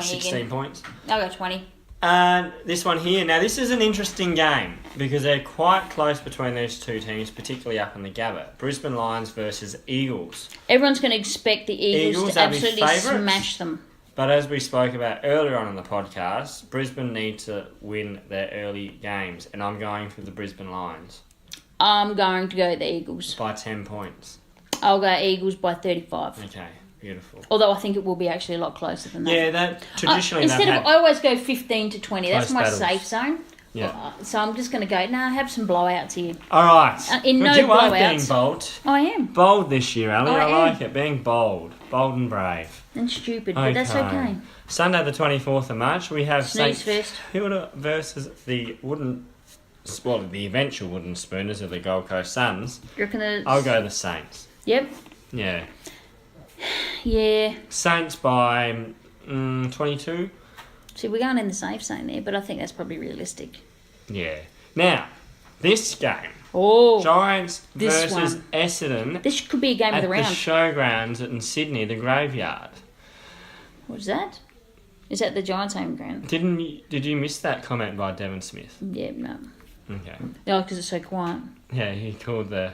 Speaker 2: 16
Speaker 1: again.
Speaker 2: points.
Speaker 1: I'll go 20.
Speaker 2: And this one here. Now, this is an interesting game because they're quite close between these two teams, particularly up in the Gabba. Brisbane Lions versus Eagles.
Speaker 1: Everyone's going to expect the Eagles to absolutely smash them.
Speaker 2: But as we spoke about earlier on in the podcast, Brisbane need to win their early games, and I'm going for the Brisbane Lions.
Speaker 1: I'm going to go the Eagles.
Speaker 2: By 10 points.
Speaker 1: I'll go Eagles by 35.
Speaker 2: Okay, beautiful.
Speaker 1: Although I think it will be actually a lot closer than that.
Speaker 2: Yeah, that traditionally
Speaker 1: I always go 15 to 20. That's my
Speaker 2: battles.
Speaker 1: safe zone.
Speaker 2: Yeah.
Speaker 1: So I'm just going to go, have some blowouts here.
Speaker 2: All right.
Speaker 1: You
Speaker 2: are being bold.
Speaker 1: I am.
Speaker 2: Bold this year, Ali. I like
Speaker 1: am.
Speaker 2: it. Being bold. Bold and brave.
Speaker 1: And stupid, but that's okay.
Speaker 2: Sunday the 24th of March, we have
Speaker 1: Snooze
Speaker 2: St
Speaker 1: Fest.
Speaker 2: Kilda versus the the eventual Wooden Spooners of the Gold Coast Suns.
Speaker 1: You reckon
Speaker 2: I'll go the Saints.
Speaker 1: Yep.
Speaker 2: Yeah.
Speaker 1: Yeah.
Speaker 2: Saints by 22.
Speaker 1: See, we're going in the safe zone there, but I think that's probably realistic.
Speaker 2: Yeah. Now, this game.
Speaker 1: Oh.
Speaker 2: Giants
Speaker 1: this
Speaker 2: versus
Speaker 1: one.
Speaker 2: Essendon.
Speaker 1: This could be a game of the round.
Speaker 2: At the showgrounds in Sydney, the Graveyard.
Speaker 1: What's that? Is that the Giants' home ground?
Speaker 2: Did you miss that comment by Devon Smith?
Speaker 1: Yeah, no.
Speaker 2: Okay.
Speaker 1: No, because it's so quiet.
Speaker 2: Yeah, he called the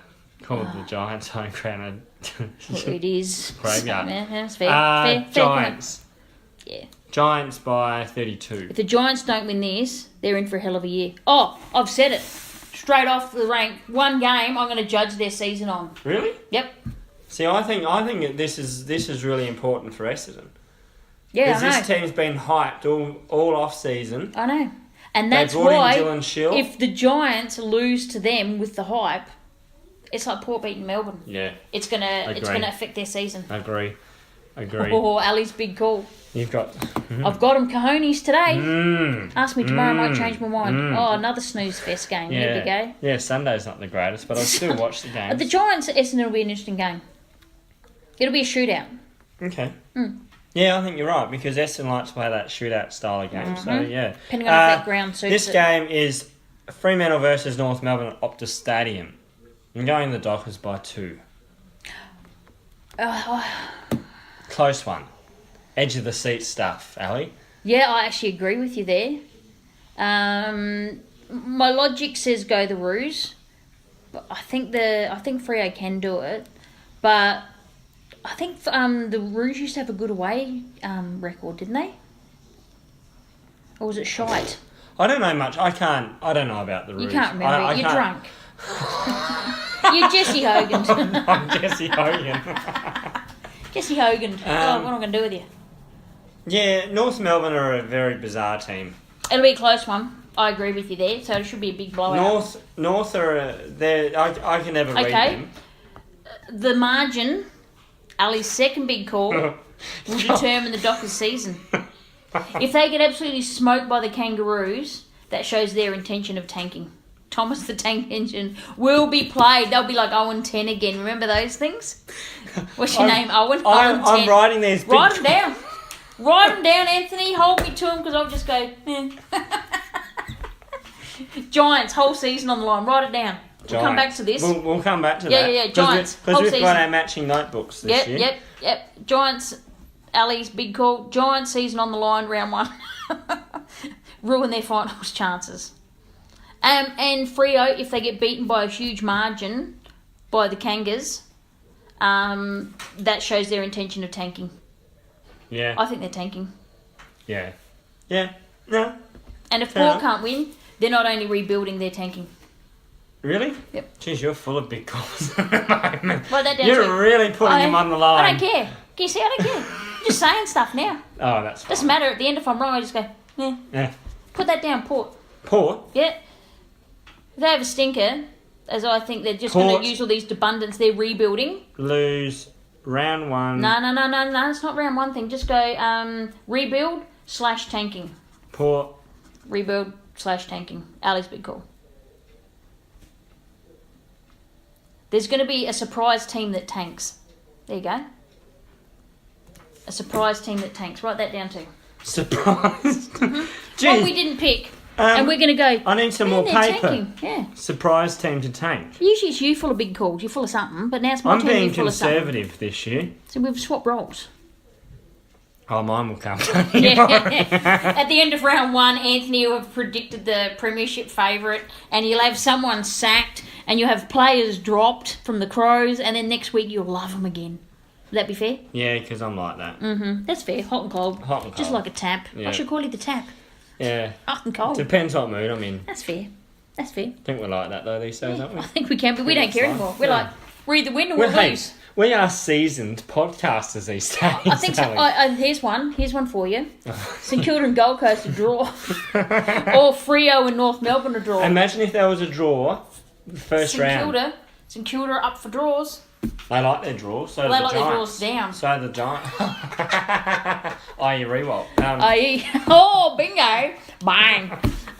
Speaker 2: Giants' home ground
Speaker 1: Well, it is.
Speaker 2: Graveyard.
Speaker 1: Yeah, that's fair.
Speaker 2: Giants.
Speaker 1: Yeah.
Speaker 2: Giants by 32.
Speaker 1: If the Giants don't win this, they're in for a hell of a year. Oh, I've said it. Straight off the rank. One game I'm going to judge their season on.
Speaker 2: Really?
Speaker 1: Yep.
Speaker 2: See, I think this is really important for Essendon.
Speaker 1: Yeah, I know.
Speaker 2: This team's been hyped all off season.
Speaker 1: I know. And that's why if the Giants lose to them with the hype, it's like Port beating Melbourne.
Speaker 2: Yeah.
Speaker 1: It's gonna affect their season.
Speaker 2: Agree.
Speaker 1: Oh, Ali's big call.
Speaker 2: You've got...
Speaker 1: I've got them cojones today. Ask me tomorrow, I might change my mind. Oh, another snooze fest game.
Speaker 2: Yeah.
Speaker 1: Here we go.
Speaker 2: Yeah, Sunday's not the greatest, but I'll still watch the game.
Speaker 1: The Giants Essendon will be an interesting game. It'll be a shootout.
Speaker 2: Okay. Yeah, I think you're right, because Essendon likes to play that shootout style of game. So, yeah.
Speaker 1: Depending on if that ground suits
Speaker 2: This
Speaker 1: it.
Speaker 2: game is Fremantle versus North Melbourne at Optus Stadium. I'm going the Dockers by 2. Close one. Edge of the seat stuff, Ali.
Speaker 1: Yeah, I actually agree with you there. My logic says go the Roos. But I think Freo can do it. But I think the Roos used to have a good away record, didn't they? Or was it shite?
Speaker 2: I don't know much. I don't know about the Roos.
Speaker 1: You can't remember. You're drunk. You're Jesse Hogan.
Speaker 2: I'm Jesse Hogan.
Speaker 1: Jesse Hogan. What am I going to do with you?
Speaker 2: Yeah, North Melbourne are a very bizarre team.
Speaker 1: It'll be a close one. I agree with you there. So it should be a big blowout.
Speaker 2: North are I can never read them.
Speaker 1: The margin, Ali's second big call, will determine the Dockers' season. If they get absolutely smoked by the Kangaroos, that shows their intention of tanking. Thomas the Tank Engine will be played. They'll be like 0-10 again. Remember those things? What's your name? Owen?
Speaker 2: I'm writing these.
Speaker 1: Write them down. Write them down, Anthony. Hold me to them because I'll just go, Giants, whole season on the line. Write it down. We'll come back to this.
Speaker 2: We'll come back to that.
Speaker 1: Yeah. Giants.
Speaker 2: Because we've got our matching notebooks this year.
Speaker 1: Yep. Giants, Ali's big call. Giants season on the line, round 1. Ruin their finals chances. And Freo, if they get beaten by a huge margin by the Kangas, that shows their intention of tanking.
Speaker 2: Yeah.
Speaker 1: I think they're tanking.
Speaker 2: Yeah. Yeah. No.
Speaker 1: And if Port can't win, they're not only rebuilding, they're tanking.
Speaker 2: Really?
Speaker 1: Yep.
Speaker 2: Jeez, you're full of big calls at the moment.
Speaker 1: Write that down.
Speaker 2: You're really putting them on the line.
Speaker 1: I don't care. Can you see? I don't care. I'm just saying stuff now.
Speaker 2: Oh, that's fine.
Speaker 1: Doesn't matter. At the end, if I'm wrong, I just go,
Speaker 2: Yeah.
Speaker 1: Put that down, Port.
Speaker 2: Port?
Speaker 1: Yeah. If they have a stinker, as I think they're just going to use all these abundance, they're rebuilding.
Speaker 2: Lose round 1.
Speaker 1: No. It's not round 1 thing. Just go rebuild/tanking.
Speaker 2: Port.
Speaker 1: Rebuild/tanking. Ali's big call. There's going to be a surprise team that tanks. There you go. A surprise team that tanks. Write that down too.
Speaker 2: Surprise?
Speaker 1: Mm-hmm. One we didn't pick. And we're going to go,
Speaker 2: I need some more paper.
Speaker 1: Tanking. Yeah.
Speaker 2: Surprise team to tank.
Speaker 1: Usually it's you full of big calls. You're full of something. But now it's my
Speaker 2: I'm
Speaker 1: turn.
Speaker 2: being
Speaker 1: You're full of something.
Speaker 2: conservative this year.
Speaker 1: So we've swapped roles.
Speaker 2: Oh, mine will come.
Speaker 1: At the end of round 1, Anthony will have predicted the premiership favourite, and you'll have someone sacked, and you'll have players dropped from the Crows, and then next week you'll love them again. Would that be fair?
Speaker 2: Yeah, because I'm like that.
Speaker 1: Mm-hmm. That's fair. Hot and cold.
Speaker 2: Hot and cold.
Speaker 1: Just like a tap.
Speaker 2: Yeah.
Speaker 1: I should call you the tap.
Speaker 2: Yeah.
Speaker 1: Hot and cold.
Speaker 2: Depends what mood I'm in.
Speaker 1: That's fair.
Speaker 2: I think we're like that though these days, aren't we?
Speaker 1: I think we can, but we don't care anymore. We're like, we're either win or we lose.
Speaker 2: We are seasoned podcasters these days.
Speaker 1: I think so. Here's one. Here's one for you. St Kilda and Gold Coast a draw. Or Freo and North Melbourne a draw.
Speaker 2: Imagine if there was a draw first round.
Speaker 1: St Kilda are up for draws.
Speaker 2: They like their draws. So
Speaker 1: they
Speaker 2: the
Speaker 1: like
Speaker 2: Giants.
Speaker 1: their draws down.
Speaker 2: So the Giants. You Rewalt.
Speaker 1: Oh, bingo. Bang.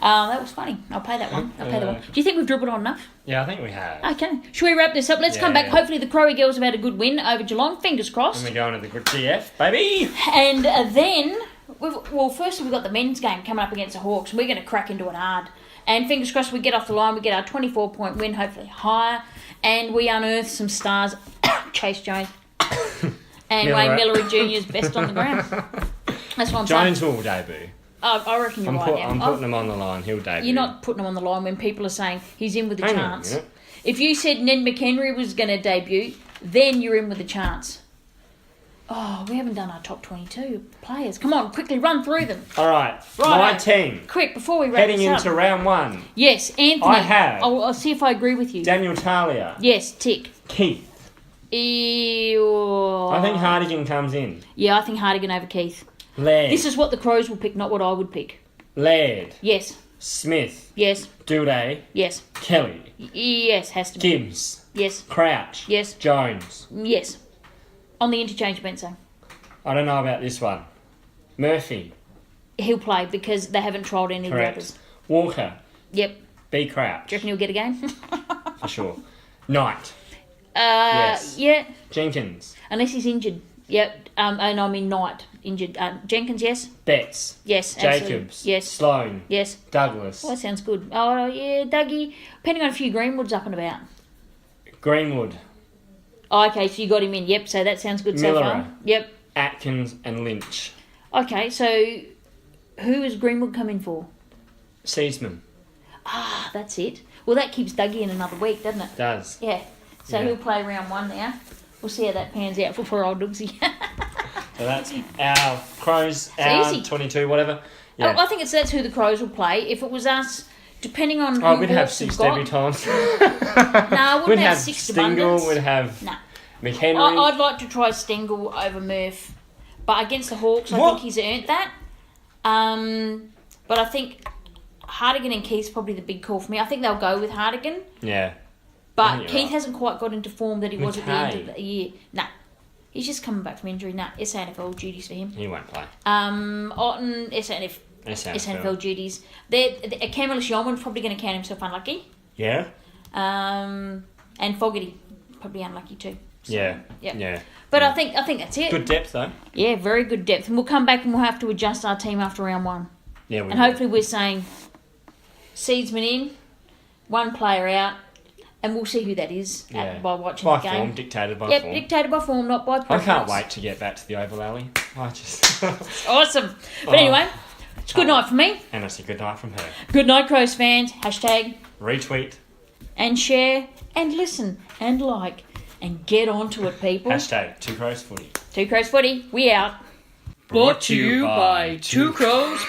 Speaker 1: That was funny. I'll pay that one. Do you think we've dribbled on enough?
Speaker 2: Yeah, I think we have.
Speaker 1: Okay. Should we wrap this up? Let's come back. Hopefully the Crowy girls have had a good win over Geelong. Fingers crossed.
Speaker 2: And we're going to the GF, baby.
Speaker 1: And then, firstly we've got the men's game coming up against the Hawks. And we're going to crack into it hard. And fingers crossed we get off the line. We get our 24-point win, hopefully higher. And we unearth some stars. Chase Jones. And Wayne Miller Jr.'s best on the ground. That's what I'm saying.
Speaker 2: Jones will debut.
Speaker 1: I reckon you're right.
Speaker 2: I'm putting him on the line. He'll debut.
Speaker 1: You're not putting him on the line when people are saying he's in with a chance. If you said Ned McHenry was going to debut, then you're in with a chance. Oh, we haven't done our top 22 players. Come on, quickly run through them.
Speaker 2: All right. My team.
Speaker 1: Quick, before we wrap
Speaker 2: heading
Speaker 1: this up.
Speaker 2: into round 1.
Speaker 1: Yes, Anthony.
Speaker 2: I have.
Speaker 1: I'll see if I agree with you.
Speaker 2: Daniel Talia.
Speaker 1: Yes, tick.
Speaker 2: Keith.
Speaker 1: Ew.
Speaker 2: I think Hardigan comes in.
Speaker 1: Yeah, I think Hardigan over Keith.
Speaker 2: Laird.
Speaker 1: This is what the Crows will pick, not what I would pick.
Speaker 2: Laird.
Speaker 1: Yes.
Speaker 2: Smith.
Speaker 1: Yes.
Speaker 2: Dooley.
Speaker 1: Yes.
Speaker 2: Kelly.
Speaker 1: Yes, has to be.
Speaker 2: Gibbs.
Speaker 1: Yes.
Speaker 2: Crouch.
Speaker 1: Yes.
Speaker 2: Jones.
Speaker 1: Yes. On the interchange bench, so.
Speaker 2: I don't know about this one. Murphy.
Speaker 1: He'll play because they haven't trialled any
Speaker 2: Correct.
Speaker 1: of the others.
Speaker 2: Walker.
Speaker 1: Yep.
Speaker 2: B. Crouch.
Speaker 1: Do you reckon he'll get a game?
Speaker 2: For sure. Knight.
Speaker 1: Yes. Yeah.
Speaker 2: Jenkins.
Speaker 1: Unless he's injured. Yep. And I mean Knight. Injured. Jenkins, yes.
Speaker 2: Betts.
Speaker 1: Yes.
Speaker 2: Jacobs.
Speaker 1: Absolutely. Yes.
Speaker 2: Sloan.
Speaker 1: Yes.
Speaker 2: Douglas.
Speaker 1: Oh, that sounds good. Oh, yeah, Dougie. Depending on a few Greenwoods up and about.
Speaker 2: Greenwood.
Speaker 1: Oh, okay, so you got him in. Yep, so that sounds good so far.
Speaker 2: Millero.
Speaker 1: Yep.
Speaker 2: Atkins and Lynch.
Speaker 1: Okay, so who is Greenwood coming for?
Speaker 2: Seedsman.
Speaker 1: Ah, that's it. Well, that keeps Dougie in another week, doesn't it?
Speaker 2: Does.
Speaker 1: Yeah. So he'll play round 1 now. We'll see how that pans out for poor old Doogsy.
Speaker 2: So that's our Crows, our
Speaker 1: easy.
Speaker 2: 22, whatever. Yeah.
Speaker 1: I think that's who the Crows will play. If it was us, depending on who
Speaker 2: we'd have
Speaker 1: Hawks
Speaker 2: 6
Speaker 1: got.
Speaker 2: debutants.
Speaker 1: No, I wouldn't
Speaker 2: We'd
Speaker 1: have
Speaker 2: have
Speaker 1: 6
Speaker 2: Stengel,
Speaker 1: abundance.
Speaker 2: we'd have
Speaker 1: No.
Speaker 2: McHenry.
Speaker 1: I'd like to try Stengel over Murph. But against the Hawks, I
Speaker 2: What?
Speaker 1: think he's earned that. But I think Hartigan and Keith's probably the big call for me. I think they'll go with Hartigan.
Speaker 2: Yeah.
Speaker 1: But
Speaker 2: you're
Speaker 1: Keith
Speaker 2: right.
Speaker 1: hasn't quite got into form that he was at the end
Speaker 2: McKay.
Speaker 1: of the year. Nah. He's just coming back from injury. Nah, SANFL duties for him.
Speaker 2: He won't play.
Speaker 1: Otten, SANFL duties. Camillus Yeoman's probably going to count himself unlucky.
Speaker 2: Yeah?
Speaker 1: And Fogarty, probably unlucky too. So,
Speaker 2: Yeah.
Speaker 1: yeah.
Speaker 2: Yeah.
Speaker 1: But I think that's it.
Speaker 2: Good depth, though.
Speaker 1: Yeah, very good depth. And we'll come back and we'll have to adjust our team after round 1.
Speaker 2: Yeah, we
Speaker 1: And hopefully we're saying Seedsman in, 1 player out, and we'll see who that is by watching
Speaker 2: by
Speaker 1: the game.
Speaker 2: form, dictated by
Speaker 1: Yep,
Speaker 2: form.
Speaker 1: dictated by form, not by
Speaker 2: I
Speaker 1: preference.
Speaker 2: can't wait to get back to the Oval Alley. I just...
Speaker 1: Awesome. But anyway, it's good night from me.
Speaker 2: And it's a good night from her.
Speaker 1: Good night, Crows fans. Hashtag
Speaker 2: Retweet.
Speaker 1: and share and listen and like and get onto it, people.
Speaker 2: Hashtag Two Crows Footy.
Speaker 1: Two Crows Footy. We out.
Speaker 2: Brought to you by
Speaker 1: Two Crows.